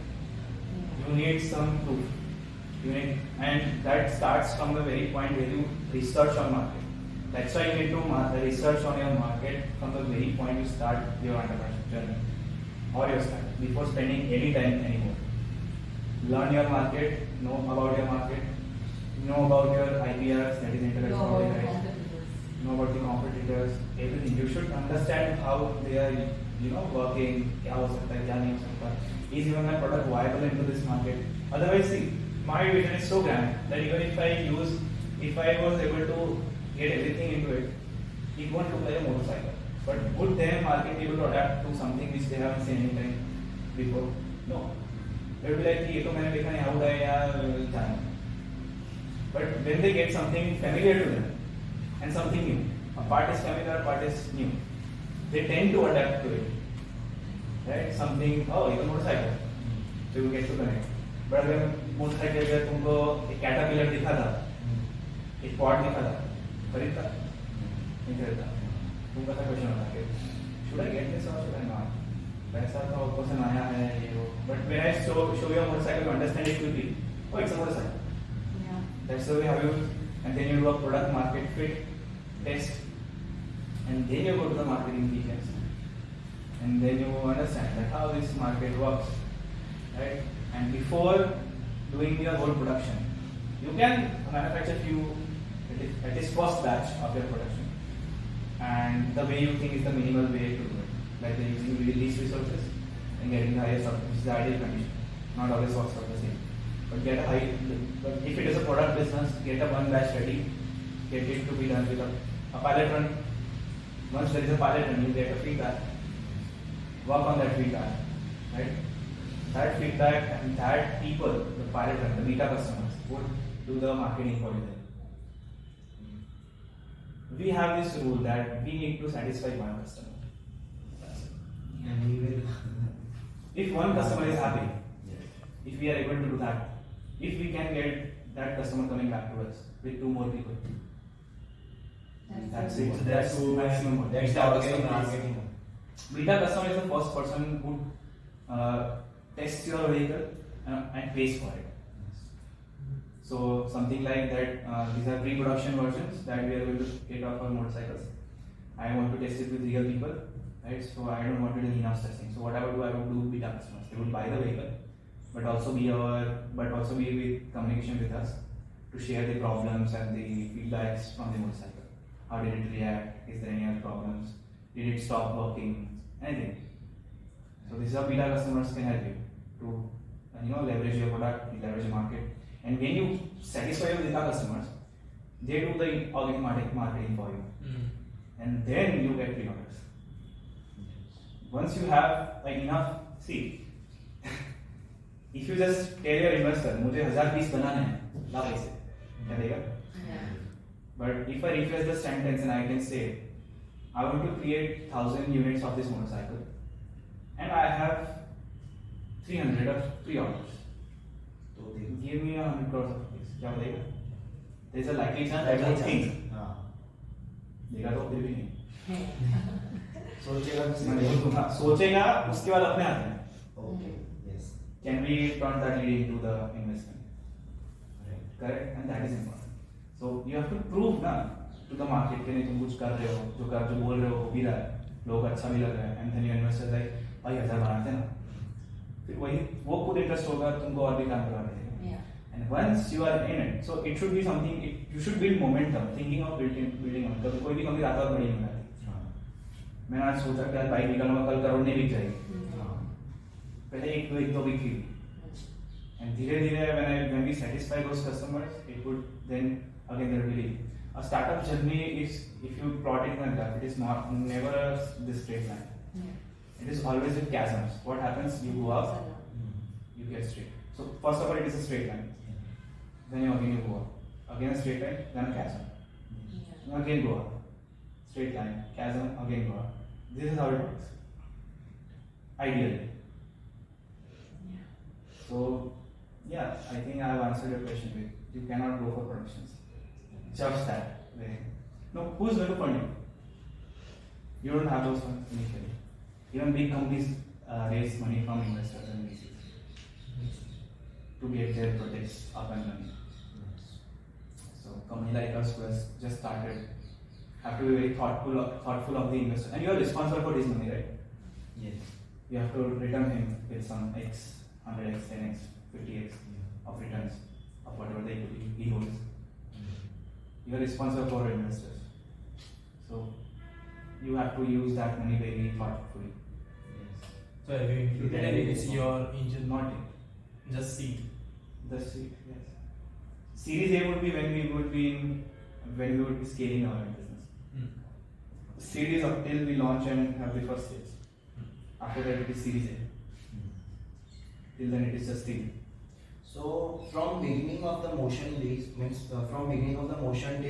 You need some proof. And that starts from the very point where you research on market. That's why you need to research on your market from the very point you start your entrepreneurship journey or your startup before spending any time anymore. Learn your market, know about your market, know about your IPRs, that is intellectual No property rights, competitors. know about the competitors, everything. You should understand how they are, working, क्या हो सकता है, क्या नहीं हो सकता. Is even my product viable into this market? Otherwise, see, my vision is so grand that even if I was able to get everything into it, it won't look like a motorcycle. But would their market be able to adapt to something which they haven't seen anything before? No. They would be like, ये तो मैंने देखा नहीं out है या जाना. But when they get something familiar to them and something new, a part is familiar, a part is new, they tend to adapt to it. Right? Something, oh, it's a motorcycle. So you get to connect. But अगर motorcycle अगर तुमको एक caterpillar दिखा था, एक pod दिखा था, खरीदता? नहीं खरीदता. तुमका था क्वेश्चन होता कि should I get this or should I not? पैसा तो ऊपर से आया है ये वो. But when I show you a motorcycle, you understand it quickly. Oh, it's a motorcycle. Yeah. That's the way how you, and then you do a product market fit test, and then you go to the marketing details, and then you understand that how this market works, right? And before doing your whole production, you can manufacture few at least first batch of your production, and the way you think is the minimal way to do it, like they're using really least resources and getting the highest output, which is the ideal condition. Not always works out the same, but get a high. But if it is a product business, get a one batch ready, get it to be done with a pilot run. Once there is a pilot run, you get a feedback. Work on that feedback, right? That feedback and that people, the pilot run, the beta customers, would do the marketing for you. We have this rule that we need to satisfy one customer. And we will. If one customer is happy, if we are able to do that, if we can get that customer coming back to us with 2 more people, that's it. So That's that's maximum. That's the organic marketing. Beta customer is the first person who tests your vehicle and pays for it. So something like that, these are pre-production versions that we are going to get off our motorcycles. I want to test it with real people, right? So I don't want to do in-house testing. So what I would do beta customers. They would buy the vehicle, but also be with communication with us to share the problems and the feedbacks from the motorcycle. How did it react? Is there any other problems? Did it stop working? Anything. So these are beta customers can help you to leverage your product, leverage your market. And when you satisfy your beta customers, they do the organic marketing for you. And then you get pre-orders. Once you have enough, see, if you just tell your investor, मुझे 1000 piece बनाने हैं, ला पैसे, क्या देगा? But if I rephrase the sentence and I can say, I want to create 1000 units of this motorcycle, and I have 300 of pre-orders. So give me 100 crores of rupees. क्या बोलेगा? There is a likely chance that will think. देगा तो फिर भी नहीं. सोचेगा उसके बाद अपने हाथ में. Okay. Yes. Can we turn that lead into the investment? Right. Correct, and that is important. So you have to prove ना to the market कि नहीं तुम कुछ कर रहे हो, जो बोल रहे हो हो भी रहा है, लोग अच्छा भी लग रहा है, and then your investor like भाई 1000 बनाते हैं ना, फिर वही वो खुद इंटरेस्ट होगा तुमको और भी काम करवा देगा. And once you are in it, so it should be something. You should build momentum. Thinking of building momentum. कोई भी कंपनी रात रात बड़ी नहीं बनाती. मैंने आज सोचा कि आज बाइक निकालूंगा कल करोड़ नहीं बिक जाएगी. पहले एक दो बिक थी. And धीरे-धीरे when we satisfy those customers, it would then again there will be a startup journey is, if you plot it like that, it is never this straight line. It is always with chasms. What happens? You go up, you get straight. So first of all, it is a straight line. Then you go up. Again a straight line, then a chasm. Again go up. Straight line, chasm, again go up. This is how it works. Ideally. So, yeah, I think I have answered your question with you cannot go for productions. Just that way. No, who's going to fund you? You don't have those funds initially. Even big companies raise money from investors and VCs to get their projects up and running. So, company like us who has just started have to be very thoughtful of the investor, and you are responsible for his money, right? Yes. You have to return him with some X, 100x, 10x, 50x of returns of whatever the equity he holds. You are responsible for investors, so you have to use that money very thoughtfully. Yes. So have you included any your engine? Not yet. Just seat. The seat, yes. Series A would be when we would be scaling our business. Series up till we launch and have the first sales. After that it is Series A. Till then it is just seed. So from beginning of the motion days means from beginning of the motion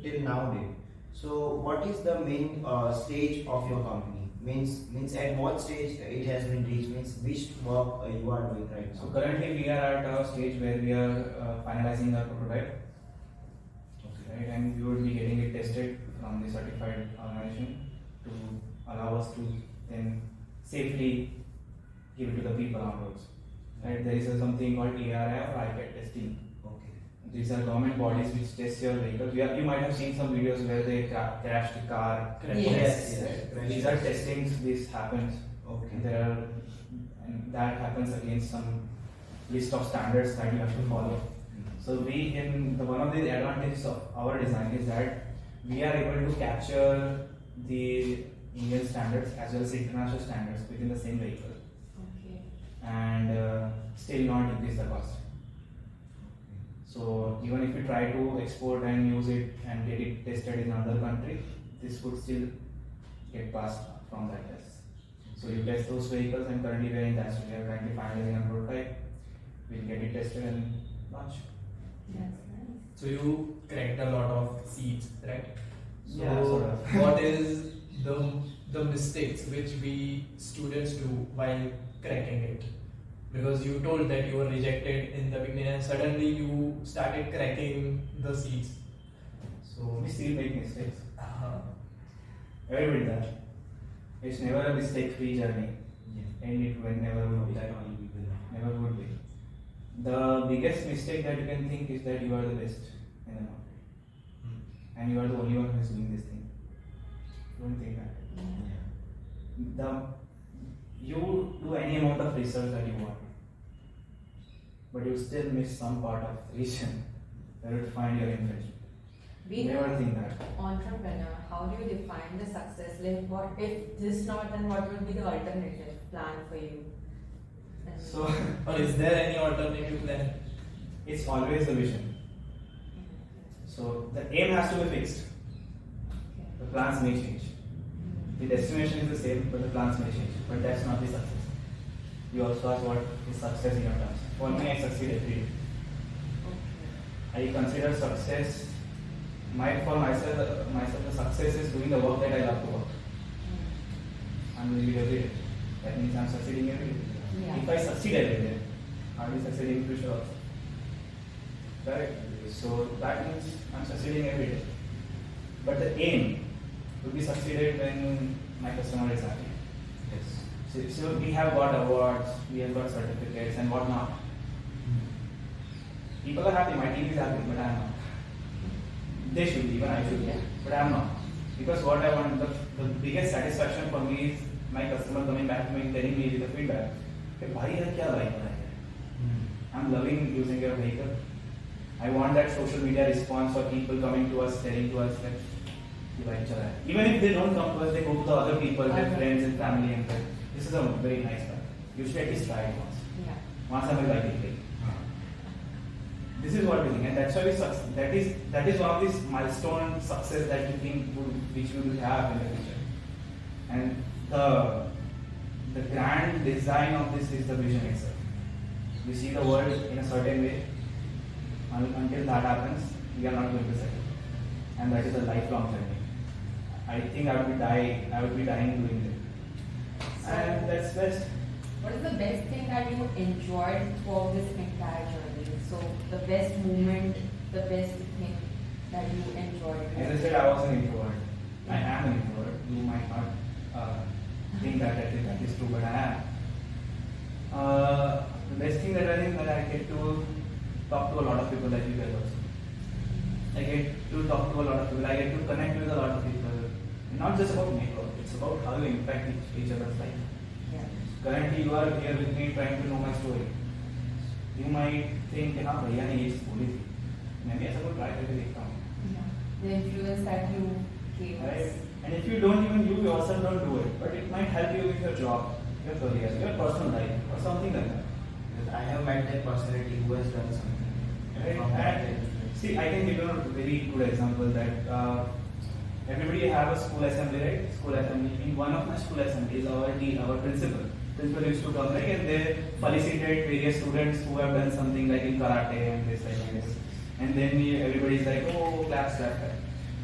till nowadays. So what is the main stage of your company? Means at what stage it has been reached? Means which work you are doing right now? So currently we are at a stage where we are finalizing our prototype. Okay. Right, and we would be getting it tested from the certified organization to allow us to then safely give it to the people on roads. Right, there is something called ARI or ICAT testing. Okay. These are government bodies which test your vehicle. You might have seen some videos where they crash the car. Correct. Yes. Yes. These are testings. This happens Okay. And that happens against some list of standards that you have to follow. So one of the advantages of our design is that we are able to capture the Indian standards as well as international standards within the same vehicle, Okay. and still not increase the cost. So even if you try to export and use it and get it tested in another country, this would still get passed from that test. So you test those vehicles, and currently we are in that stage. We are currently finalizing a prototype. We'll get it tested and launch. That's nice. So you cracked a lot of seeds, right? So Yeah, sort of. what is the mistakes which we students do while cracking it? Because you told that you were rejected in the beginning and suddenly you started cracking the seeds. So We still make mistakes. uh, Everybody does. It's never a mistake-free journey, and it will never would be. Never would be. The biggest mistake that you can think is that you are the best in the market, and you are the only one who is doing this thing. Don't think that. You do any amount of research that you want, but you still miss some part of the vision where you find your infringement. Being Never an think that. entrepreneur, how do you define the success? Like, what if this not, then what would be the alternative plan for you? And- So or is there any alternative plan? it's always the vision. So the aim has to be fixed. Okay. The plans may change. The destination is the same, but the plans may change. But that's not the success. You also ask what is success in your terms. For me, I succeed every day. Okay. I consider success. For myself, the success is doing the work that I love to work. I'm doing it every day. That means I'm succeeding every day. Yeah. If I succeed every day, I'll be succeeding in future also. Right? So that means I'm succeeding every day. But the aim will be succeeded when my customer is happy. Yes. So we have got awards, we have got certificates and whatnot. People are happy, my team is happy, but I am not. They should be, even I should be, but I am not. Because what I want, the biggest satisfaction for me is my customer coming back to me and telling me with the feedback, "Hey, bhai, yaar, kya bike hai?" I'm loving using your vehicle. I want that social media response or people coming to us, telling to us that "Ye bike chala hai." Even if they don't come to us, they go to the other people, their friends and family, and say, "This is a very nice bike. You should at least try it once." Yeah. Once I will like it. This is what we think, and that's why we succeed. That is one of these milestone success that we think which we will have in the future. And the grand design of this is the vision itself. We see the world in a certain way. Until that happens, we are not going to settle, and that is a lifelong journey. I think I would be dying doing it, and that's best. What is the best thing that you enjoyed throughout this entire journey? So the best moment, the best thing that you enjoyed. As I said, I was an introvert. I am an introvert. You might not think that is true, but I am. The best thing that I think that I get to talk to a lot of people like you guys also. I get to talk to a lot of people. I get to connect with a lot of people. Not just about makeup. It's about how you impact each other's life. Yeah. Currently, you are here with me trying to know my story. You might think, हाँ भैया ने ये चीज़ बोली थी, मैं भी ऐसा कुछ try करके देखता हूँ. Yeah. The influence that you gave us. Right? And if you don't even you yourself don't do it, but it might help you with your job, your career, your personal life, or something like that. I have met that personality who has done something. Right? From that And see, I can give you a very good example that everybody have a school assembly, right? School assembly. In one of my school assemblies, our principal used to come like and they felicitate various students who have done something like in karate and this like this. And then everybody's like, oh, clap, clap, clap.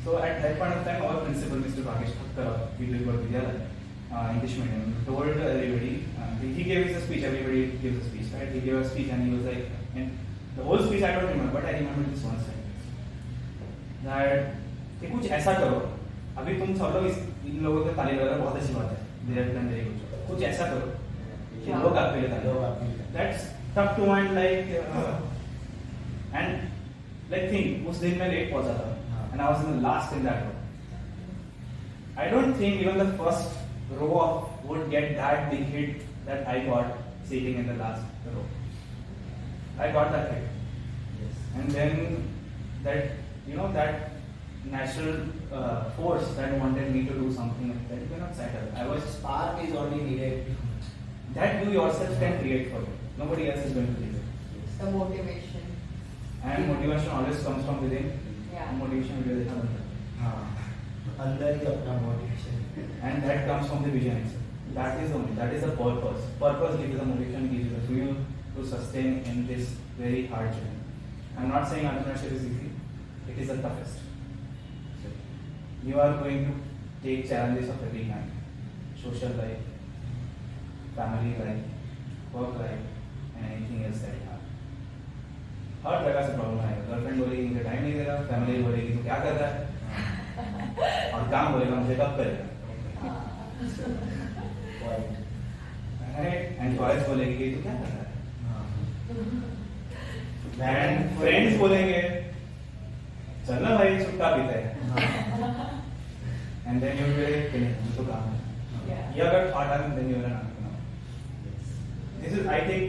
So at that point of time, our principal, Mr. Rakesh Thakkar, English medium, told everybody, he gave us a speech, everybody gives a speech, right? He gave a speech and he was like, and the whole speech I don't remember, but I remember this one sentence. That, कि कुछ ऐसा करो, अभी तुम सब लोग इन लोगों के ताली बजा बहुत अच्छी बात है, they have done very good. कुछ ऐसा करो, कि लोग आपके लिए ताली बजाएं. That's tough to mind, like, and like think, उस दिन मैं late पहुंचा था, and I was in the last in that row. I don't think even the first row of would get that big hit that I got sitting in the last row. I got that hit. Yes. And then that, that natural force that wanted me to do something like that cannot settle. I was Spark is only needed. that you yourself can create for you. Nobody else is going to create it. The motivation. And motivation always comes from within. Yeah. Motivation will come from अंदर ही अपना motivation. and that comes from the vision itself. That is the purpose. Purpose gives the motivation, gives you the fuel to sustain in this very hard journey. I'm not saying entrepreneurship is easy. It is the toughest. You are going to take challenges of every kind. Social life, family life, work life, and anything else that you have. हर जगह से problem आएगा. Girlfriend बोलेगी मुझे time नहीं दे रहा, family बोलेगी तू क्या कर रहा है, और काम बोलेगा मुझे कब करेगा. Right? And boys बोलेंगे कि तू क्या कर रहा है. And friends बोलेंगे चल ना भाई छुट्टा पीते हैं. And then you will say मुझे तो काम है. Yeah. You got hard time, then you are an entrepreneur. This is, I think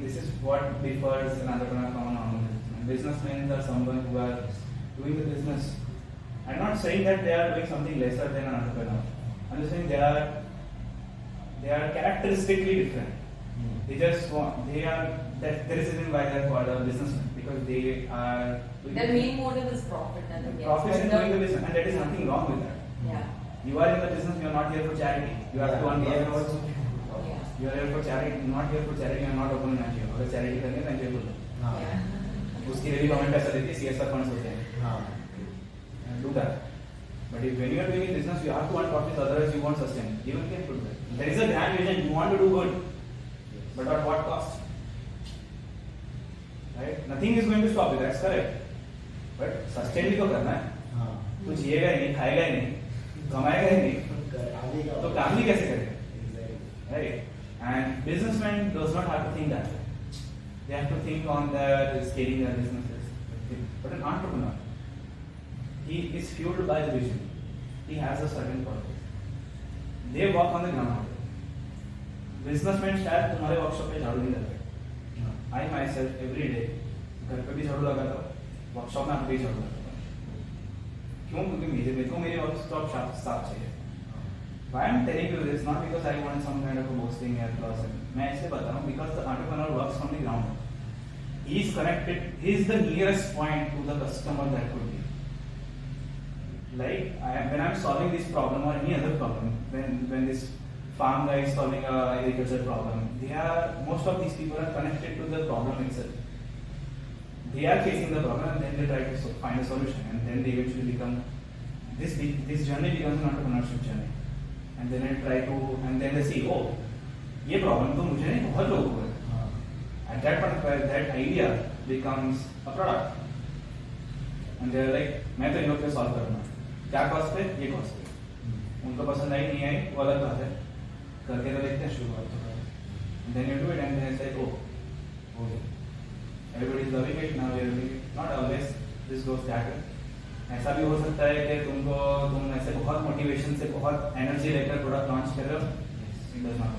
this is what differs an entrepreneur from a normal businessman. Businessmen are someone who are doing the business. I'm not saying that they are doing something lesser than an entrepreneur. I'm just saying they are characteristically different. There is a reason why they are called a businessman, because they are doing Their main motive is profit and the profit in doing the business, and there is nothing wrong with that. Yeah. You are in the business, you are not here for charity. You have to earn profits. Yeah. You are here for charity, not here for charity, you are not open NGO. अगर charity करनी है तो NGO खोलो. Yeah. उसके लिए भी government पैसा देती है, CSR फंड्स होते हैं. Do that. But if when you are doing a business, you have to earn profits, otherwise you won't sustain. You can't do that. There is a grand vision, you want to do good, but at what cost? Right? Nothing is going to stop you. That's correct. But sustain भी तो करना है. तू जिएगा ही नहीं, खाएगा ही नहीं, कमाएगा ही नहीं, तो काम भी कैसे करेगा? Right? And businessmen does not have to think that way. They have to think on their scaling their businesses. But an entrepreneur, he is fueled by the vision. He has a certain purpose. They work on the ground. Businessmen शायद तुम्हारे workshop पे झाड़ू नहीं लगाते. I myself every day घर पे भी झाड़ू लगाता हूँ, वर्कशॉप में आके भी झाड़ू लगाता हूँ. क्यों? क्योंकि मेरे को मेरे वर्कशॉप साफ चाहिए. Why I'm telling you this, not because I want some kind of a boasting or applause. मैं ऐसे बता रहा हूँ because the entrepreneur works from the ground. He is connected. He is the nearest point to the customer that could be. Like when I'm solving this problem or any other problem, when this farm guy is solving a agriculture problem, most of these people are connected to the problem itself. They are facing the problem and then they try to find a solution, and then they eventually become this journey becomes an entrepreneurship journey. And then they see, oh, ये problem तो मुझे नहीं, बहुत लोगों को है. At that point, that idea becomes a product. And they're like, मैं तो इन लोग पे solve करूँगा. क्या cost पे? ये cost पे. उनको पसंद आई नहीं आई, वो अलग बात है. करके तो देखते हैं शुरुआत तो. And then you do it, and then it's like, oh, okay. Everybody is loving it now. You're loving it. Not always. This goes that way. ऐसा भी हो सकता है कि तुम ऐसे बहुत मोटिवेशन से बहुत एनर्जी लेकर प्रोडक्ट लॉन्च कर रहे हो, it does not,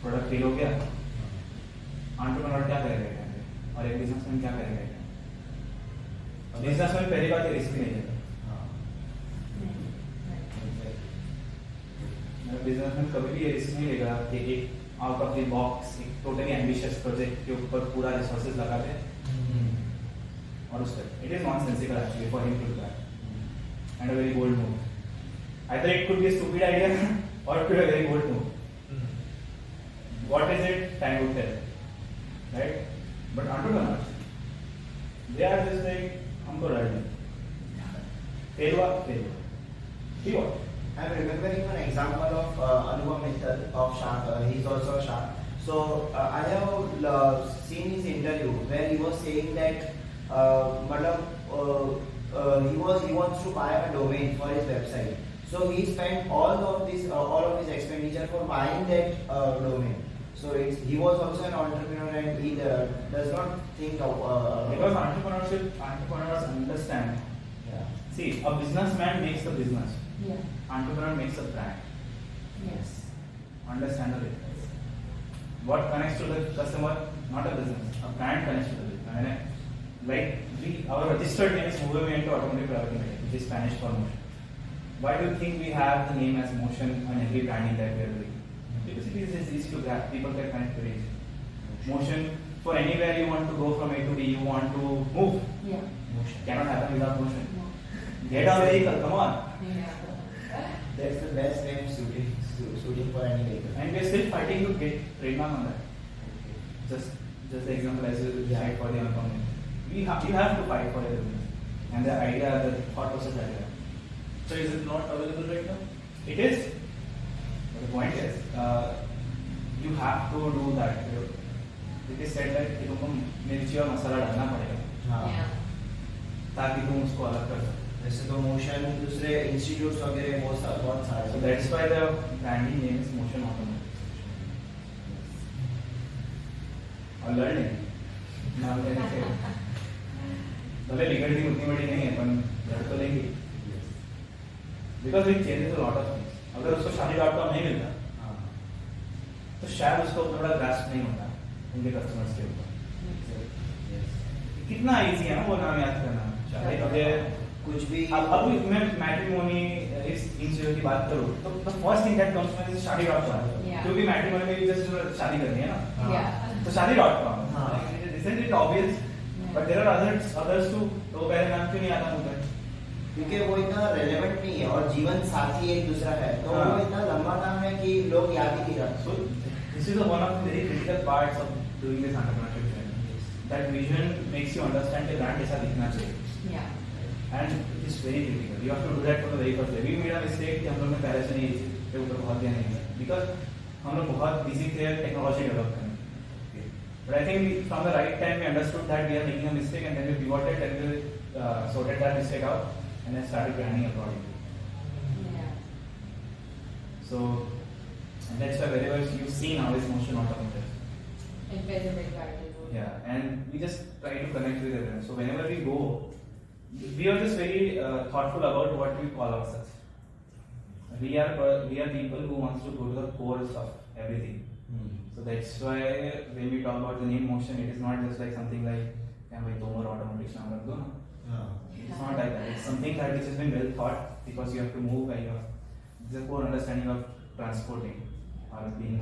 product fail हो गया. एंटरप्रेन्योर क्या करेगा और एक बिजनेसमैन क्या करेगा? बिजनेसमैन पहली बात रिस्क नहीं लेता. बिजनेसमैन कभी भी ये रिस्क नहीं लेगा कि एक आउट ऑफ द बॉक्स एक टोटली एम्बिशियस प्रोजेक्ट के ऊपर पूरा रिसोर्सेज लगा दे और उसका. It is nonsensical actually for him to do that, and a very bold move. Either it could be a stupid idea or it could be a very bold move. What is it? Time will tell, right? But entrepreneurs, they are just like, हमको डर नहीं. fail हुआ. See what? I'm remembering one example of Anubhav Mittal of Shark. He's also a Shark. So I have seen his interview where he was saying that he wants to buy a domain for his website. So he spent all of his expenditure for buying that domain. So he was also an entrepreneur, and he does not think of because entrepreneurs understand. Yeah. See, a businessman makes the business. Yeah. Entrepreneur makes a brand. Yes. Understand the difference. What connects to the customer? Not a business. A brand connects to the business. Our registered name is Motion Automotive Private Limited, which is Spanish for motion. Why do you think we have the name as motion on every branding that we are doing? Because it is easy to grab. People can connect to it. Motion, for anywhere you want to go from A to B, you want to move. Yeah. Motion cannot happen without motion. No. Get a vehicle, come on. Yeah. That's the best name suiting for any vehicle. And we are still fighting to get trademark on that. Just the example as you fight for the uncommon. We have to fight for it. And the idea, the thought process that we have. So is it not available right now? It is. But the point is, you have to do that. It is said that तुमको मिर्ची और मसाला डालना पड़ेगा हाँ. Yeah. ताकि तुम उसको अलग कर सको. वैसे तो मोशन दूसरे इंस्टीट्यूट्स वगैरह बहुत सारे. So that's why the branding name is Motion Automotive. और learning. नाम लेने से भले लीगल टीम उतनी बड़ी नहीं है पर लड़ तो लेंगे. Because it changes a lot of things. अगर उसको Shadi.com नहीं मिलता तो शायद उसको थोड़ा ग्रास्प नहीं होता उनके कस्टमर्स के ऊपर. कितना इजी है ना वो नाम याद करना. कुछ भी अब मैं मैट्रिमोनी इस इन चीजों की बात करूँ तो the first thing that comes two is Shadi.com. क्योंकि मैट्रिमोनी में जस्ट शादी करनी है ना. Yeah. तो Shadi.com. हाँ. Isn't it obvious? But there are others too. तो पहले नाम क्यों नहीं आता मुझे? क्योंकि वो इतना रेलेवेंट नहीं है और जीवन साथी एक दूसरा है तो वो इतना लंबा नाम है कि लोग याद ही नहीं रखते. So this is one of the very critical parts of doing this entrepreneurship journey. That vision makes you understand the brand कैसा दिखना चाहिए. Yeah. And it is very critical. You have to do that from the very first day. We made a mistake कि हम लोग ने पहले से नहीं पे ऊपर बहुत ध्यान नहीं दिया. Because हम लोग बहुत busy थे technology develop करने. But I think from the right time we understood that we are making a mistake and then we pivoted and we sorted that mistake out and then started branding accordingly. Yeah. So and that's why wherever you see now is Motion Automotive. It plays a big part in it. Yeah, and we just try to connect with everyone. So whenever we go, we are just very thoughtful about what we call ourselves. We are people who wants to go to the core of everything. So that's why when we talk about the name Motion, it is not just like something like Tomar Automotive नाम रख दो ना. It's not like that. It's something that which has been well thought because you have to move and you have the core understanding of transporting or being.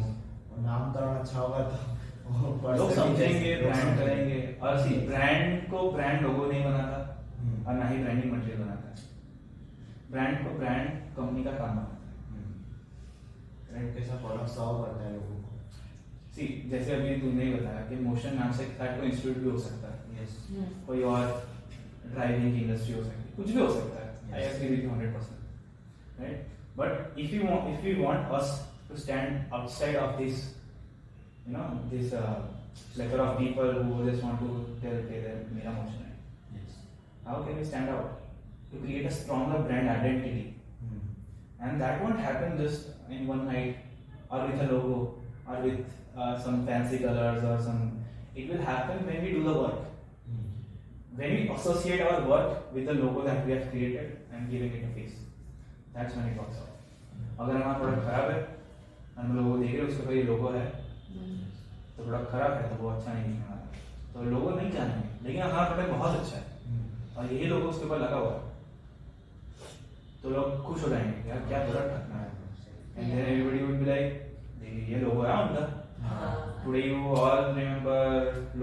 नाम तो अच्छा होगा तो लोग समझेंगे, ब्रांड करेंगे और सी ब्रांड को ब्रांड लोगो नहीं बनाता और ना ही ब्रांडिंग मटेरियल बनाता है. ब्रांड को ब्रांड कंपनी का काम बनाता है. ब्रांड कैसा प्रोडक्ट सॉल्व करता है लोगों को. सी जैसे अभी तुमने ही बताया कि मोशन नाम से शायद कोई इंस्टीट्यूट भी हो सकता है. कोई और ड्राइविंग की इंडस्ट्री हो सकती है. कुछ भी हो सकता है. I agree with 100%. Right. But if we want us to stand outside of this, this plethora of people who just want to tell that मेरा motion है. Yes. How can we stand out to create a stronger brand identity? And that won't happen just in one night or with a logo or with some fancy colors or some. It will happen when we do the work. When we associate our work with the logo that we have created and giving it a face. That's when it works out. अगर हमारा product खराब है हम लोगों देख रहे हैं उसके ऊपर ये लोगो है तो प्रोडक्ट खराब है तो वो अच्छा नहीं दिखने वाला. तो लोगो नहीं जानेंगे लेकिन हमारा प्रोडक्ट बहुत अच्छा है और यही लोगो उसके ऊपर लगा हुआ है तो लोग खुश हो जाएंगे यार क्या प्रोडक्ट रखना है. And then everybody would be like ये लोगो है उनका. Today you all remember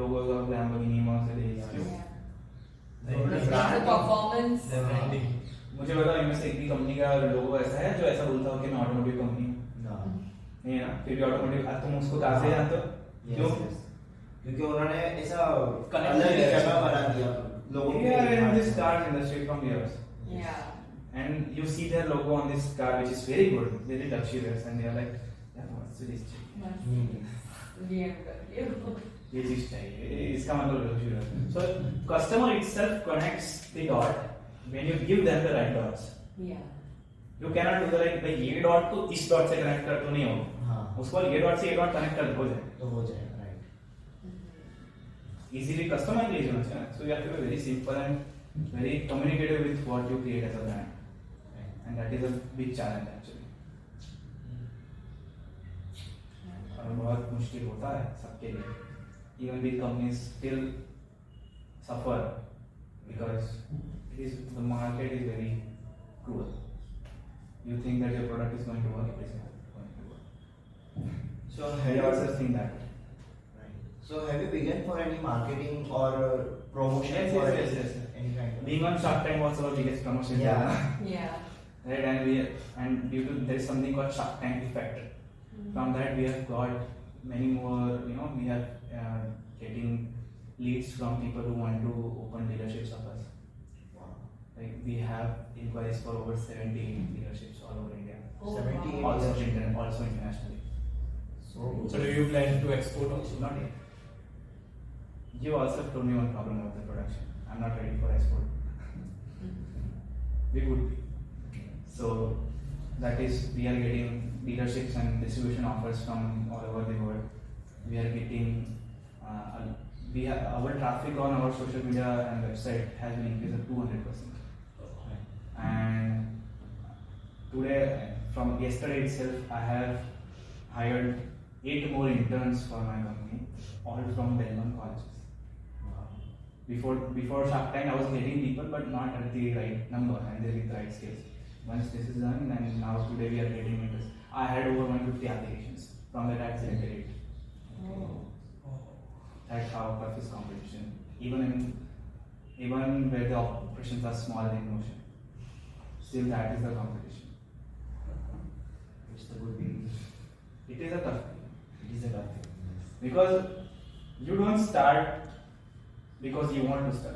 logos of Lamborghini Mercedes. Performance. मुझे बताओ इनमें से एक भी कंपनी का लोगो ऐसा है जो ऐसा बोलता हो कि मैं ऑटोमोटिव कंपनी हूँ. नहीं है ना. फिर भी ऑटोमोटिव आज तुम उसको कहाँ से जानते हो? क्यों? क्योंकि उन्होंने ऐसा Connect अलग ही किया. जगह बना दिया लोगों We are in this car industry from years. Yeah. And you see their logo on this car which is very good, very luxurious and they are like, yeah, Mercedes चाहिए. BMW. ये चीज चाहिए. इसका मतलब luxurious. So customer itself connects the dot when you give them the right dots. Yeah. You cannot do the like ये dot को इस dot से कनेक्ट कर तो नहीं होगा. हाँ. उसको ये डॉट से ये डॉट कनेक्ट कर हो जाए तो हो जाएगा. राइट. easily customized होना चाहिए. So you have to be very simple and very communicative with what you create as a brand. And that is a big challenge actually. मुश्किल होता है सबके लिए. Even big companies still suffer because the market is very cruel. You think that your product is going to work, it is not going to work. So I also think that. So have you begun for any marketing or promotion Yes. for any kind of? Being on Shark Tank was our biggest promotion. Yeah. Yeah. Right, and due to there is something called Shark Tank effect. From that we have got many more. We have getting leads from people who want to open dealerships of us. Wow. Like we have inquiries for over 70 dealerships all over India. Oh, 70 wow. Also internationally. So So do you plan to export also? Not yet. You also told me one problem about the production. I'm not ready for export. We would be. So that is, we are getting dealerships and distribution offers from all over the world. We are getting our traffic on our social media and website has been increased of 200%. And today, from yesterday itself, I have hired 8 more interns for my company, all from well-known colleges. Before Shark Tank, I was getting people, but not at the right number and with the right skills. Once this is done, and now today we are getting interns. I had over 150 applications. From that, I had selected 8. Oh. That's how tough is competition. Even where the operations are small in motion, still that is the competition. it's the good thing. It is a tough thing. It is a tough thing. Because you don't start because you want to start.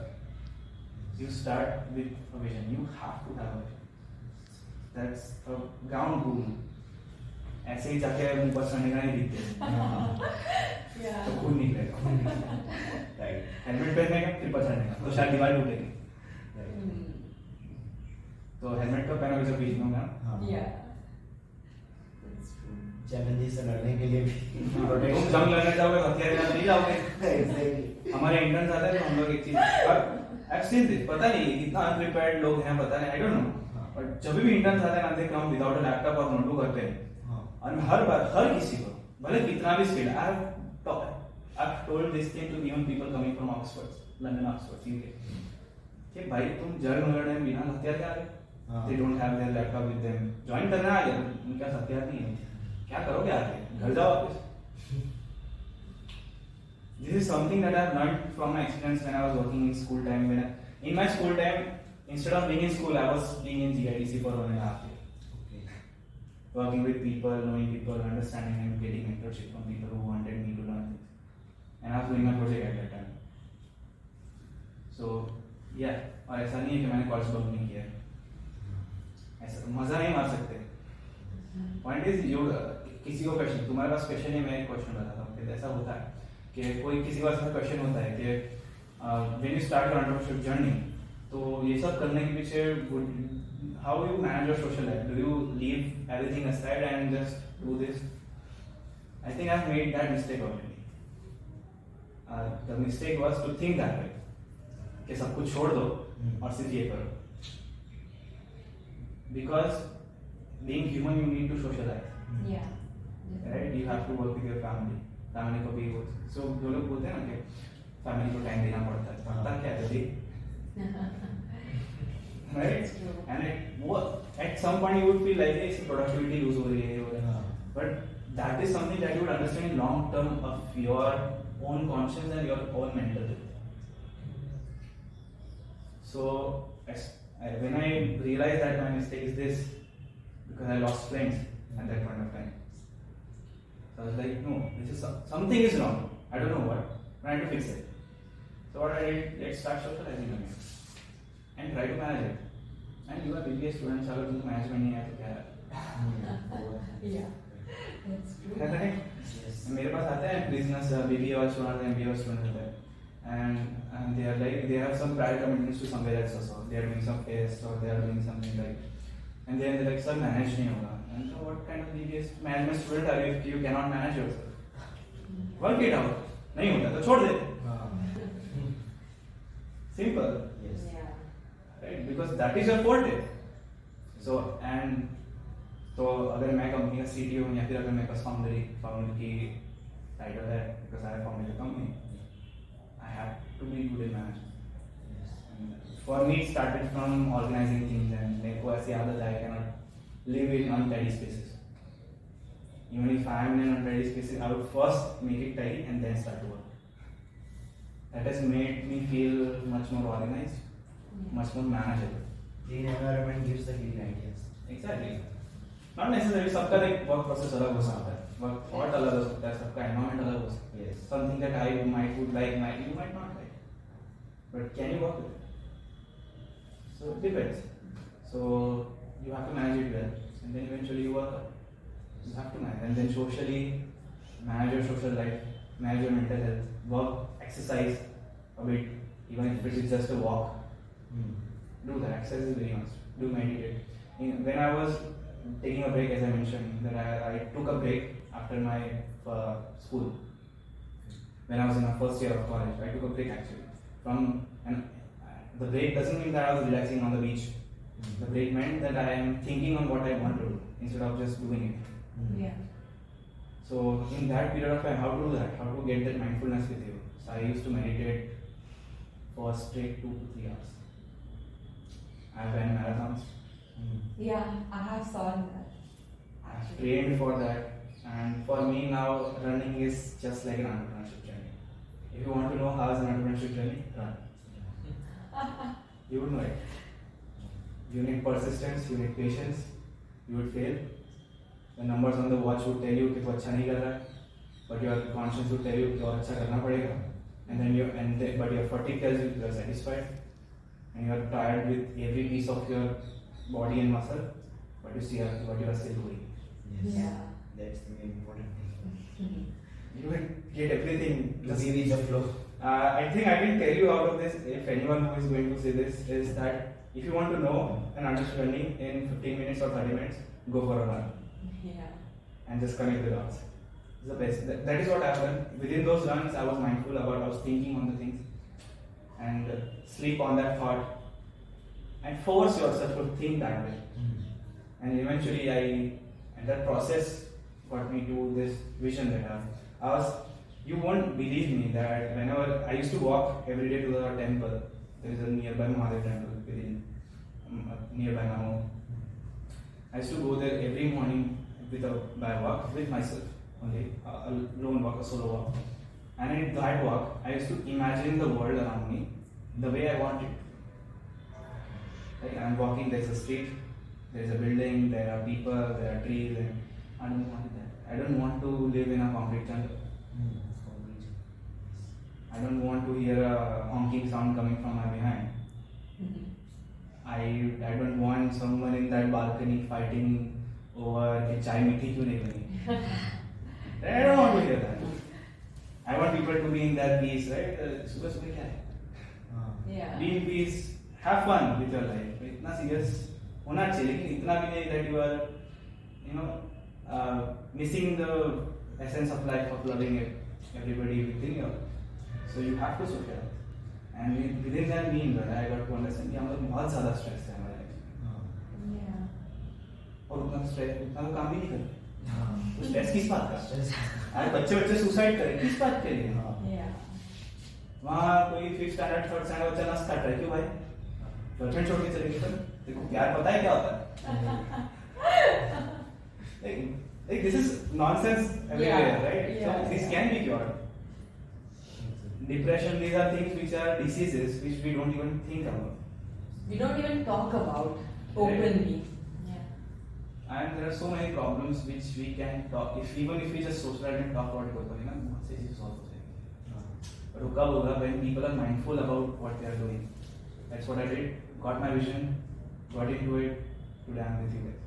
You start with a vision. You have to have a vision. That's a ground rule. ऐसे ही जाके मुंह पर चढ़ने का नहीं दिखते. Yeah. तो खुद निकलेगा. Right. हेलमेट पहनने का फिर पर चढ़ने का. तो शायद दीवार टूटेगी. Right. तो हेलमेट तो पहनोगे जब बीच में होगा. हाँ. Yeah. That's true. Challenges से लड़ने के लिए भी तुम जंग लड़ने जाओगे हथियार लेने नहीं जाओगे. Exactly. हमारे इंटर्न्स आते हैं तो हम लोग एक चीज I've seen this. पता नहीं कितना अनप्रिपेयर्ड लोग हैं, पता नहीं, I don't know. बट जब भी इंटर्न्स आते हैं ना, they come without a laptop और नोटबुक करते हैं. और हर बार हर किसी को भले कितना भी skill I've told this thing to even people coming from Oxford, London, Oxford, UK. कि भाई तुम जंग लड़ने में बिना हथियार के आ गए. They don't have their laptop with them. Join करना आ गया, उनके पास हथियार नहीं है. क्या करोगे आगे? घर जाओ वापस. This is something that I've learned from my experience when I was working in school time. In my school time, instead of being in school, I was being in GIDC for 1.5 years. Okay. Working with people, knowing people, understanding and getting mentorship from people who wanted me to learn things. And I was doing my project at that time. So, yeah, और ऐसा नहीं है कि मैंने college bunk नहीं किया. ऐसा मजा नहीं मार सकते. पॉइंट इज यू किसी को क्वेश्चन, तुम्हारे पास क्वेश्चन है, मैं एक क्वेश्चन बताता हूँ. ऐसा होता है कि कोई किसी का ऐसा क्वेश्चन होता है कि when you start your entrepreneurship journey, तो ये सब करने के पीछे how you manage your social life. Do you leave everything aside and just do this? I think I've made that mistake already. The mistake was to think that way कि सब कुछ छोड़ दो और सिर्फ ये करो. Because being human, you need to socialize. Yeah. Right? You have to work with your family. Family को भी वो so जो लोग बोलते हैं ना कि family को time देना पड़ता है. पता क्या है जी? Right? That's true. And at some point you would feel like hey, productivity lose हो रही है. But that is something that you would understand in long term of your own conscience and your own mental health. So when I realized that my mistake is this, because I lost friends at that point of time. So I was like, no, this is something is wrong. I don't know what. I need to fix it. So what I did, let's start socializing again and try to manage it. And you are BBA students, अगर तुमको management नहीं है तो क्या है? Yeah. That's true. Right? Yes. मेरे पास आते हैं business BBA वाले students, MBA वाले students होते हैं. And they are like they have some prior commitments to somewhere else also. They are doing some tests or they are doing something like, and then they're like, sir, manage नहीं होगा. And so what kind of BBA management student are you if you cannot manage yourself? Work it out. नहीं होता तो छोड़ दे. Simple. Yes. Yeah. Right? Because that is your forte. So and तो अगर मैं company का CTO हूँ या फिर अगर मेरे पास फाउंडर की title है because I founded the company. I have to be good in management. For me, it started from organizing things, and मेरे को ऐसी आदत है I cannot live in untidy spaces. Even if I am in untidy spaces, I would first make it tidy and then start to work. That has made me feel much more organized, much more manageable. Clean environment gives the clean ideas. Exactly. Not necessarily सबका एक work process अलग हो सकता है, work thought अलग हो सकता है, सबका environment अलग हो सकता है. Yes. Something that I would like, you might not like. But can you work with it? So it depends. So you have to manage it well, and then eventually you work out. You have to manage, and then socially manage your social life, manage your mental health, work, exercise a bit, even if it is just a walk. Do that. Exercise is very nice. Do meditate. When I was taking a break, as I mentioned, that I took a break after my school. When I was in my first year of college, I took a break actually. The break doesn't mean that I was relaxing on the beach. The break meant that I am thinking on what I want to do instead of just doing it. Yeah. So in that period of time, how to do that? How to get that mindfulness with you? So I used to meditate for straight 2 to 3 hours. I've ran marathons. Yeah, I have saw that. I've trained for that, and for me now, running is just like an entrepreneurship journey. If you want to know how is an entrepreneurship journey, run. You would know it. You need persistence, you need patience. You would fail. The numbers on the watch would tell you कि वो अच्छा नहीं कर रहा है, but your conscience would tell you कि और अच्छा करना पड़ेगा. But your fatigue tells you you are satisfied, and you are tired with every piece of your body and muscle, but you see what you are still doing. Yes. Yeah. That's the main important thing. You will get everything. To be with the flow. I think I can tell you out of this, if anyone who is going to say this, is that if you want to know an understanding in 15 minutes or 30 minutes, go for a run Yeah. and just connect the dots. It's the best. That is what I have done. Within those runs, I was mindful about, I was thinking on the things, and sleep on that thought, and force yourself to think that way. And eventually, and that process got me to this vision that I was. You won't believe me that whenever I used to walk every day to the temple, there is a nearby Mahadev temple within nearby my home. I used to go there every morning by walk with myself only, a lone walk, a solo walk. And in that walk, I used to imagine the world around me the way I want it. Like I'm walking, there's a street, there's a building, there are people, there are trees, and I don't want that. I don't want to live in a concrete jungle. I don't want to hear a honking sound coming from my behind. I don't want someone in that balcony fighting over कि चाय मीठी क्यों नहीं बनी. I don't want to hear that. I want people to be in that peace, right? सुबह सुबह क्या है? Yeah. Be in peace, have fun with your life. इतना serious होना चाहिए, लेकिन इतना भी नहीं that you are, missing the essence of life of loving everybody within you. So you have to socialize. And within that mean, I got to understand कि हम लोग बहुत ज़्यादा stress है हमारे life. Yeah. और उतना तो काम भी नहीं करते. तो stress किस बात का? Stress. बच्चे सुसाइड करें किस बात के लिए? Yeah. वहाँ कोई 5th standard 3rd standard बच्चा नस काट रहा है क्यों भाई? गर्लफ्रेंड छोड़ के चलेगी फिर? देखो प्यार पता है क्या होता है? Like this is nonsense everywhere, Yeah. right? Yeah. So this can be cured. Depression, these are things which are diseases which we don't even think about. We don't even talk about openly. Yeah. And there are so many problems which we can talk. Even if we just socialize and talk about it, बहुत सी चीजें solve हो जाएंगी. But वो कब होगा when people are mindful about what they are doing. That's what I did. Got my vision, got into it. Today I'm with you guys.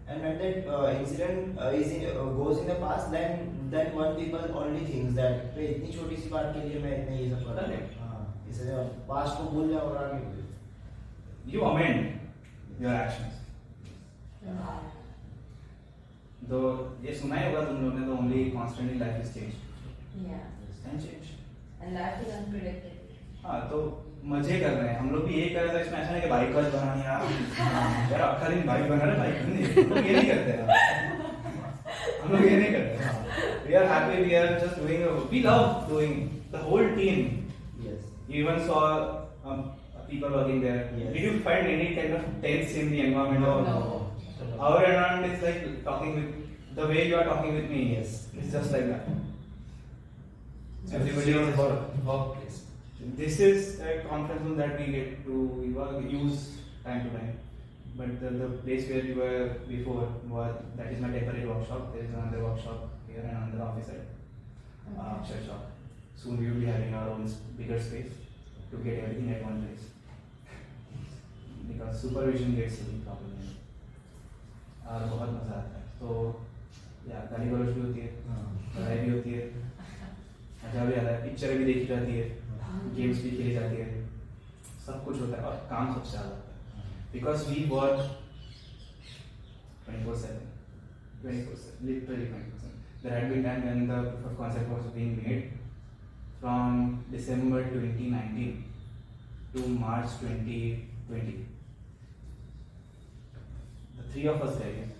And when that incident goes in the past, then one people only thinks that पे इतनी छोटी सी बात के लिए मैं इतना ये सब कर रहा हूँ. इसलिए past को भूल जाओ और आगे बढ़ो. You amend your actions. Though ये सुना ही होगा तुम लोगों ने, the only constant in life is change. Yeah. And change. And life is unpredictable. हाँ तो मजे कर रहे हैं हम लोग भी यही कर रहे थे. इसमें ऐसा नहीं कि बाइक बस बनानी यार अक्खा दिन बाइक बना रहे बाइक नहीं. हम लोग ये नहीं करते हैं. हम लोग ये नहीं करते. We We are happy. We are just doing. We love doing the whole team. Yes. You even saw people working there. Yes. Did you find any kind of tense in the environment? No. Our environment is like talking with the way you are talking with me. Yes. It's just like that. Everybody is workplace. This is a conference room that we get to use time to time. But the place where we were before that is my temporary workshop. There is another workshop here and another office at shop. Soon we will be having our own bigger space to get everything at one place. Because supervision gets a big problem here. और बहुत मजा आता है. तो या गाली गलौज भी होती है, लड़ाई भी होती है, मजा भी आता है, पिक्चर भी देखी जाती है, गेम्स भी खेली जाती है, सब कुछ होता है और काम सबसे ज़्यादा होता है. Because we work 24/7, literally 24/7. There had been time when the proof of concept was being made from December 2019 to March 2020. The three of us guys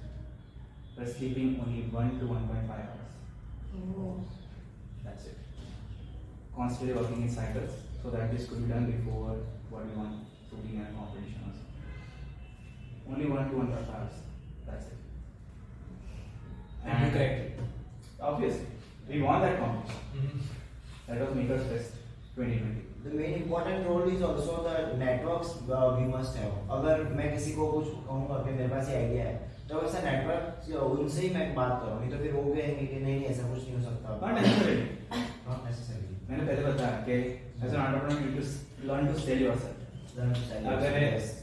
were sleeping only 1 to 1.5 hours. Oh. That's it. Constantly working in cycles so that this could be done before what we want to be in a competition also. Only 1 to 1.5 hours. That's it. And you corrected. Obviously, we won that competition. That was Makers Fest 2020. The main important role is also the networks we must have. अगर मैं किसी को कुछ कहूँगा कि मेरे पास ये idea है, तो ऐसा नेटवर्क उनसे ही मैं बात करूँ, नहीं तो फिर वो कहेंगे कि नहीं ऐसा कुछ नहीं हो सकता. Not necessarily. Not necessarily. मैंने पहले बताया कि as an entrepreneur you need to learn to sell yourself. अगर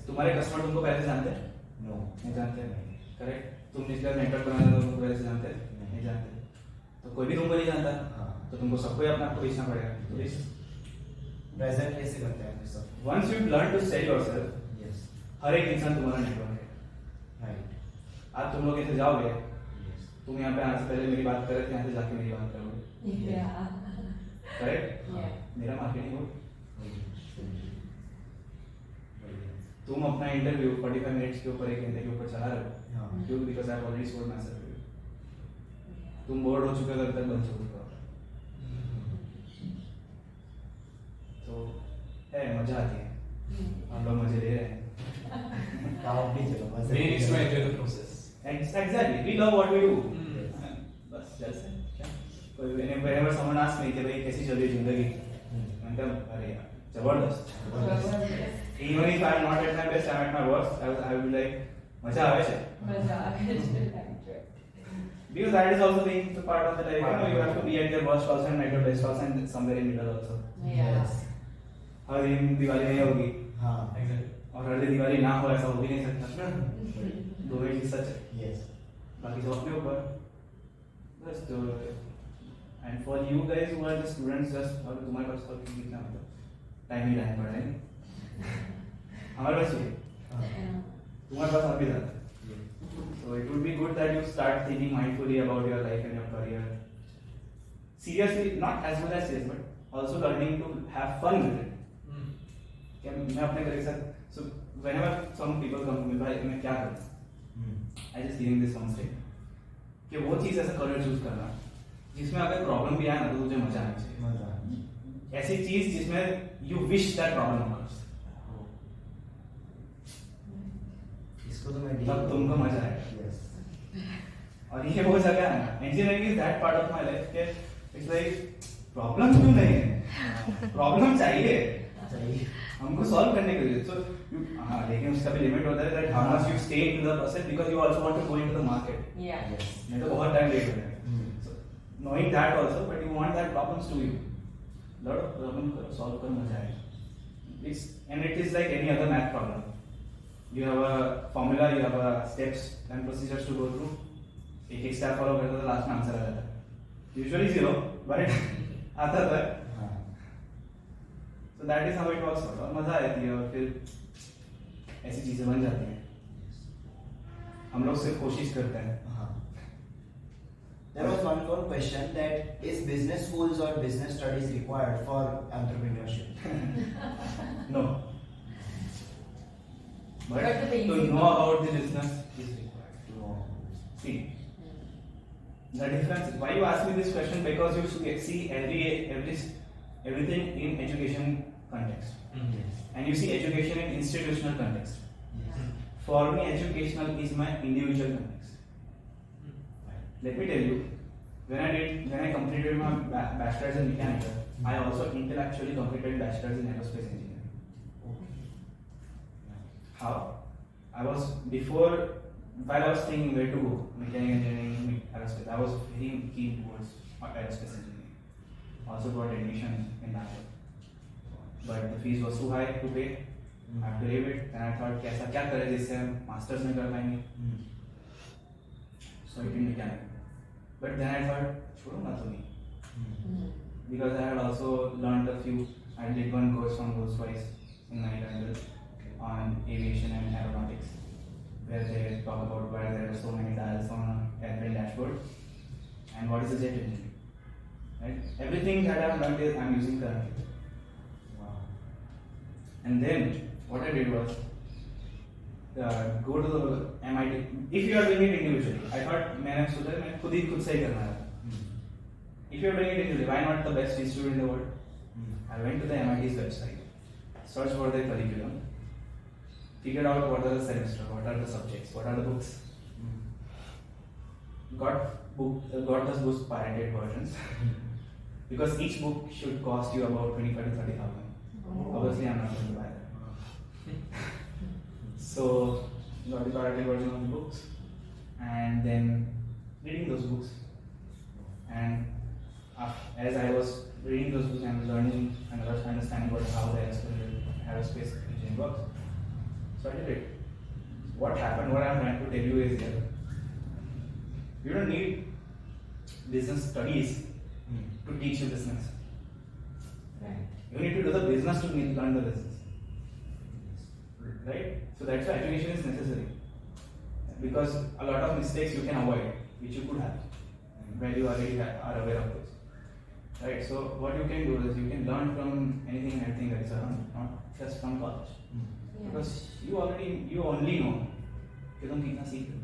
तुम्हारे कस्टमर तुमको पहले से जानते हैं? No. नहीं जानते. करेक्ट. तुम जिसका नेटवर्क बना रहे हो तुमको पहले से जानते हैं? नहीं जानते. तो कोई भी तुमको नहीं जानता. तो तुमको सबको ही अपने आप को बेचना पड़ेगा. तो इस प्रेजेंट कैसे करते हैं सब? Once you learn to sell yourself, Yes. हर एक इंसान तुम्हारा नेटवर्क है. Right. आज तुम लोग ऐसे जाओगे, Yes. तुम यहाँ पे आने से पहले मेरी बात कर रहे थे, यहाँ से जाके मेरी बात करोगे. Yeah. करेक्ट. Yeah. मेरा मार्केटिंग हो. तुम अपना इंटरव्यू 45 मिनट्स के ऊपर एक घंटे के ऊपर चला रहे हो. क्यों? Because I have already sold my self. तुम बोर्ड हो चुके हो तब तक बन चुके हो. तो है मजा आती है. हम लोग मजे ले रहे हैं. काम भी चलो बस. We need to enjoy the process. Exactly. We love what we do. बस जैसे कोई whenever someone asks me कि भाई कैसी चल रही है जिंदगी, मैं कहता अरे यार जबरदस्त. Even if I am not at my best, I am at my worst. I will be like मजा आवे છે. मजा आवे છે. Because that is also being the part of the life. You have to be at your worst also and at your best also and somewhere in middle also. Yeah. हर दिन दिवाली नहीं होगी. हाँ. Exactly. और हर दिन दिवाली ना हो ऐसा हो भी नहीं सकता. दोनों ही सच है. Yes. बाकी सब अपने ऊपर. बस तो and for you guys who are the students just और तुम्हारे पास तो कितना मतलब टाइम ही टाइम पड़ा है. हमारे पास ये तुम्हारे पास और भी ज़्यादा. So it would be good that you start thinking mindfully about your life and your career. Seriously, not as much as serious, but also learning to have fun with it. क्या मैं अपने घर के साथ so whenever some people come to me भाई मैं क्या करूँ? I just giving this one statement कि वो चीज़ ऐसा career choose करना जिसमें अगर प्रॉब्लम भी आए ना तो तुझे मजा आना चाहिए. मजा. ऐसी चीज जिसमें you wish that problem occurs. इसको तो मैं तब तुमको मजा आएगा. Yes. और ये वो जगह है ना. Engineering is that part of my life कि it's like प्रॉब्लम क्यों नहीं है? प्रॉब्लम चाहिए. चाहिए. हमको सॉल्व करने के लिए. So हाँ लेकिन उसका भी लिमिट होता है that how much you stay into the process because you also want to go into the market. Yeah. Yes. नहीं तो बहुत टाइम लेट हो जाएगा. So knowing that also, but you want that problems to you. Lot of problem solve कर मजा आएगा. It's and it is like any other math problem. You have a formula, you have a steps and procedures to go through. एक step follow करता तो last में answer आ जाता है. Usually 0, but आता था. So that is how it works out. और मजा आती है और फिर ऐसी चीजें बन जाती हैं. हम लोग सिर्फ कोशिश करते हैं. There was one more question that is business schools or business studies required for entrepreneurship? No. But But the to basic know about the business is required. No. See, The difference. Why you ask me this question? Because you should see everything in education context, and you see education in institutional context. For me, educational is my individual context. Let me tell you, when I completed my bachelor's in mechanical, I also intellectually completed bachelor's in aerospace engineering. How? While I was thinking where to go, mechanical engineering, aerospace, I was very keen towards aerospace engineering. Also got admission in that. But the fees was too high to pay. I have to leave it, and I thought, कैसा क्या करें जिससे हम masters में कर पाएंगे? So I did mechanical. But then I thought, छोड़ो ना तो नहीं. Because I had also learned a few. I did one course from Rolls-Royce in Nigeria on aviation and aeronautics, where they talk about why there are so many dials on an airplane dashboard and what is a jet engine. Right? Everything that I have learned is I am using currently. Wow. And then what I did was go to the MIT. If you are doing it individually, I thought मैंने सोचा मैं खुद से ही करना है. If you are doing it individually, why not the best institute in the world? I went to the MIT's website, searched for their curriculum, figured out what are the semester, what are the subjects, what are the books. Got those books pirated versions because each book should cost you about 25 to 30,000. Obviously, I'm not going to buy that. So got the pirated version of the books and then reading those books. And as I was reading those books, I was learning and I was understanding how the aerospace engineering works. So I did it. What happened, what I'm trying to tell you is that you don't need business studies to teach you business. Right. You need to do the business to learn the business. Right? So that's why education is necessary. Because a lot of mistakes you can avoid, which you could have, when you already are aware of those. Right? So what you can do is you can learn from anything and everything that is around, not just from college. Yeah. Because you only know कि तुम कितना सीख रहे हो.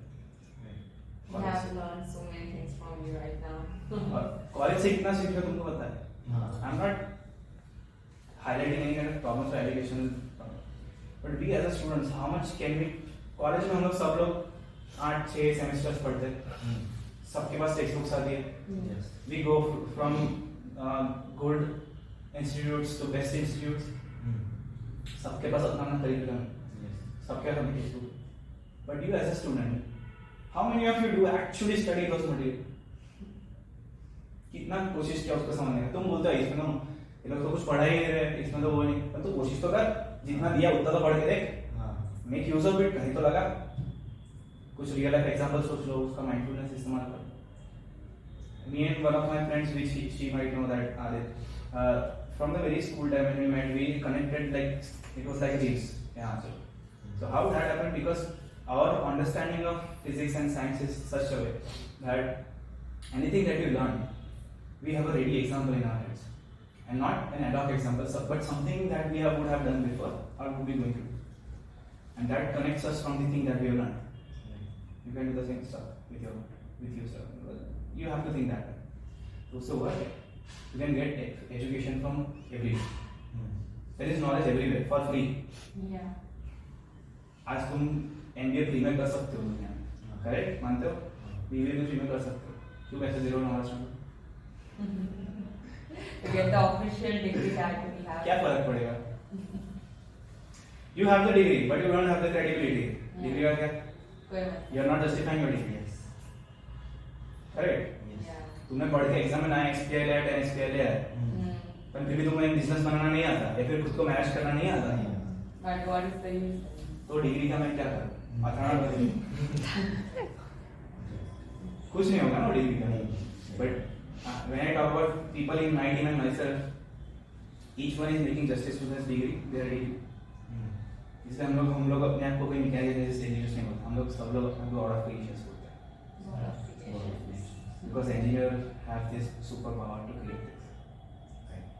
I have learned so many things from you right now. और college से कितना सीख रहे हो तुमको पता है. I'm not highlighting any kind of problems or educational problems. But we as a students, how much can we? College में हम लोग सब लोग 8-6 सेमेस्टर्स पढ़ते हैं. सबके पास टेक्स्ट बुक्स आती है. We go from good institutes to best institutes. सबके पास अपना अपना करिकुलम. सबके पास अपनी text book. But you as a student, how many of you do actually study those material? कितना कोशिश किया उसको समझने का? तुम बोलते हो इसमें ये लोग तो कुछ पढ़ा ही नहीं रहे, इसमें तो वो नहीं. पर तू कोशिश तो कर, जितना दिया उतना तो पढ़ के देख. Make use of it, कहीं तो लगा. कुछ रियल लाइफ एग्जांपल सोच लो, उसका माइंडफुलनेस इस्तेमाल करो. Me and one of my friends, which she might know that Adit, from the very school time when we met, we connected like it was like reels. Yeah. So how that happened? Because our understanding of physics and science is such a way that anything that you learn, we have a ready example in our heads, and not an ad hoc example, but something that we would have done before or would be going to do, and that connects us from the thing that we have learned. You can do the same stuff with yourself. You have to think that way. So what? You can get education from everywhere. There is knowledge everywhere for free. Yeah. आज तुम MBA free में कर सकते हो दुनिया में, correct? मानते हो? BBA भी फ्री में कर सकते हो. क्यों कैसे जीरो नॉलेज में? To get the official degree that we have. क्या फर्क पड़ेगा? You have the degree, but you don't have the credibility. Degree का क्या? कोई बात. You are not justifying your degree. Correct? Yeah. तुमने पढ़ के एग्जाम में 9 XPI लिया 10 XPI लिया, पर फिर भी तुम्हें बिजनेस बनाना नहीं आता या फिर खुद को मैनेज करना नहीं आता. But what is the use? तो डिग्री का मैं क्या करूँ? कुछ नहीं होगा ना डिग्री का. But when I talk about people in my team and myself, each one is making justice to this degree, their degree. इसलिए हम लोग अपने आप को कोई मैकेनिकल इंजीनियर्स नहीं बोलते. हम लोग सब लोग अपने को आउट ऑफ क्रिएशंस बोलते हैं. Because engineers have this superpower to create things.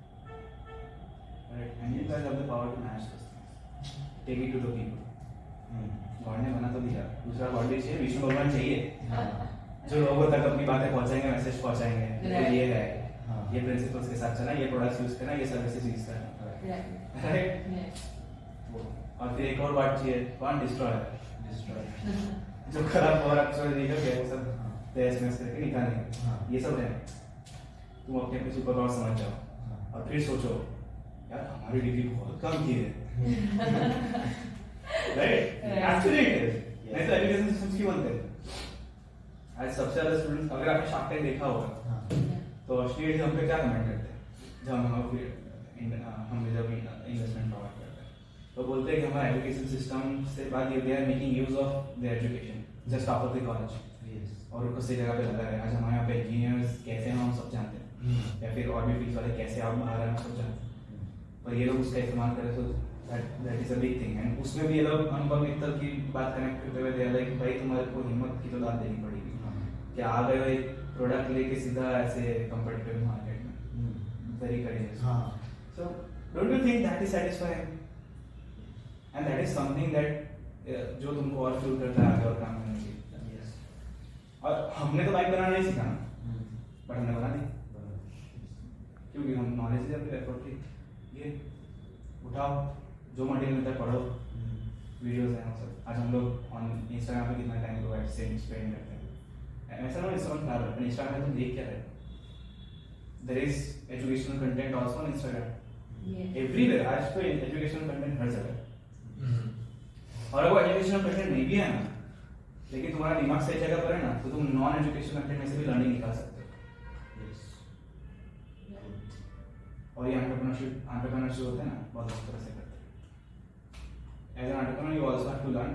Right? And you guys have the power to manage those things. Take it to the people. God ने बना तो दिया, दूसरा गॉड भी चाहिए, विष्णु भगवान चाहिए. जो लोगों तक अपनी बातें पहुंचाएंगे, मैसेज पहुंचाएंगे, तो ये है, हाँ। ये प्रिंसिपल्स के साथ चलना, ये प्रोडक्ट्स यूज करना, ये सर्विसेज यूज करना, राइट? और फिर एक और बात चाहिए, कौन डिस्ट्रॉय जो खराब और अक्सर देखा गया वो सब तेज में करके निकालेंगे, ये सब है। तुम अपने पे सुपर पावर समझ जाओ और फिर सोचो यार हमारी डिग्री बहुत कम की है, राइट? Actually it is. नहीं तो एजुकेशन सिस्टम की बोलते हैं आज सबसे ज्यादा स्टूडेंट्स, अगर आपने शार्क टैंक देखा होगा तो अश्नीर हम पे क्या कमेंट करते हैं जब हम जब इन्वेस्टमेंट प्रोवाइड करते हैं, तो बोलते हैं कि हमारा एजुकेशन सिस्टम से बात ये, they are making use of their education just after the college, और उनको सही जगह पे लगा है। आज हमारे यहाँ पे इंजीनियर्स कैसे हैं हम सब जानते हैं, या फिर और भी फील्ड वाले कैसे आप बाहर हैं हम सब जानते हैं, पर ये लोग उसका इस्तेमाल करें तो that is a big thing. And उसमें भी ये लोग अनुभव मित्तल की बात कनेक्ट करते हुए दे लाइक भाई तुम्हारे को हिम्मत की तो दाद देनी पड़ेगी कि आ गए भाई प्रोडक्ट लेके सीधा ऐसे कॉम्पिटिटिव मार्केट में, very courageous. So don't you think that is satisfying and that is something that जो तुमको और फ्यूल करता है आगे और काम करने के लिए। और हमने तो बाइक बनाना नहीं सीखा ना, बट हमने बना दी क्योंकि हम नॉलेज है, एफर्ट की ये उठाओ, जो मटेरियल मिलता है पढ़ो, वीडियोस हैं सब। आज हम लोग ऑन इंस्टाग्राम पे कितना टाइम प्रोवाइड स्पेंड करते हैं, ऐसा ना इंस्टाग्राम खराब है, पर इंस्टाग्राम में तुम देख क्या रहे हो, there is educational content also on Instagram, everywhere. आज तो एजुकेशनल कंटेंट हर जगह, और अगर एजुकेशनल कंटेंट नहीं भी है ना, लेकिन तुम्हारा दिमाग सही जगह पर है ना, तो तुम नॉन एजुकेशनल कंटेंट में से भी लर्निंग निकाल सकते हो। और ये एंटरप्रेन्योरशिप होता है ना, बहुत अच्छी तरह से करते हैं। As an entrepreneur you also have to learn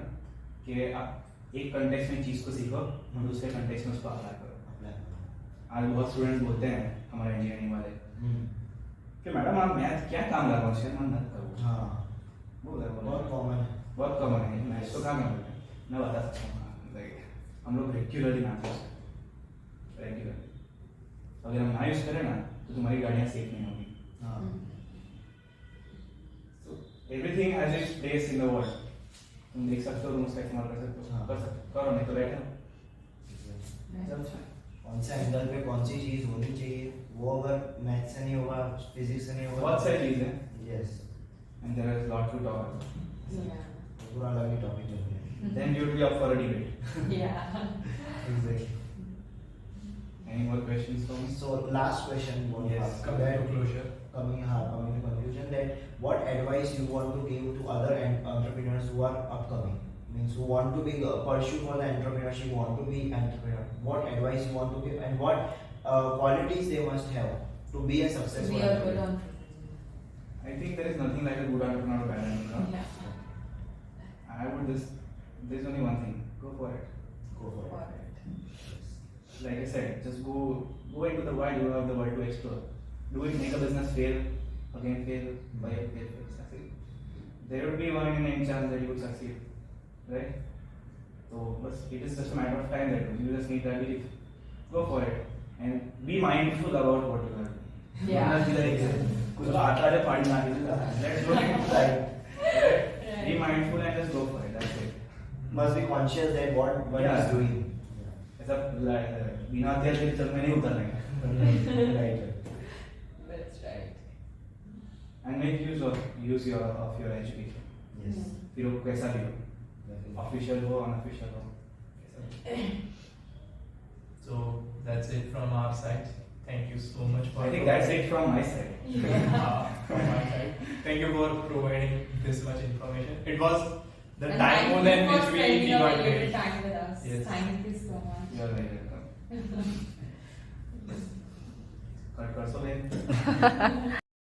कि आप एक कंटेक्स्ट में चीज़ को सीखो और दूसरे कंटेक्स्ट में उसको अप्लाई करो। आज बहुत स्टूडेंट्स बोलते हैं हमारे इंजीनियरिंग वाले कि मैडम आप मैथ क्या काम लगा उससे मन मत करो। हाँ बहुत कॉमन है, मैथ तो काम है, मैं बता सकता हूँ। लाइक हम लोग रेगुलरली मैथ यूज करते हैं, रेगुलरली। अगर हम ना यूज करें ना तो तुम्हारी गाड़ियाँ सेफ नहीं होगी। So everything has its place in the world. तुम देख सकते हो, तुम उसका इस्तेमाल कर सकते हो, कर सकते हो, करो नहीं तो बैठो। कौन से एंगल पे कौन सी चीज होनी चाहिए, वो अगर मैथ से नहीं होगा, फिजिक्स से नहीं होगा, बहुत सारी चीजें हैं। Yes, And there is lot to talk about. पूरा अलग ही टॉपिक है। Then you will be up for a debate. Exactly. Any more questions from me? So last question, Yes, coming to closure. coming to conclusion, that what advice you want to give to other entrepreneurs who are upcoming, means who want to be pursue for the entrepreneurship, want to be entrepreneur, what advice you want to give and what qualities they must have to be a successful entrepreneur? I think there is nothing like a good entrepreneur or bad entrepreneur. I would just, there's only one thing, go for it. Like I said, just go into the world, you have the world to explore. Do it, make a business, fail, again fail, buy a fail, succeed. There would be one in any chance that you would succeed, right? So, but it is just a matter of time that you just need that belief. Go for it and be mindful about what you are doing. कुछ आता है पानी ना कीजिए, let's go right. Be mindful and just go for it. That's it. Must be conscious that what one is doing. ऐसा बिना तेल के चल में नहीं उतरने। Right. That's right. And make use of your education. Yes. फिर वो कैसा भी हो, official हो, unofficial हो, कैसा भी। So that's it from our side. Thank you so much for. I think that's it from my side. From my side. Thank you for providing this much information. It was the And time more than which we spending your valuable divided. time with us. Yes. Thank you so much. You are very welcome. Cut कर सो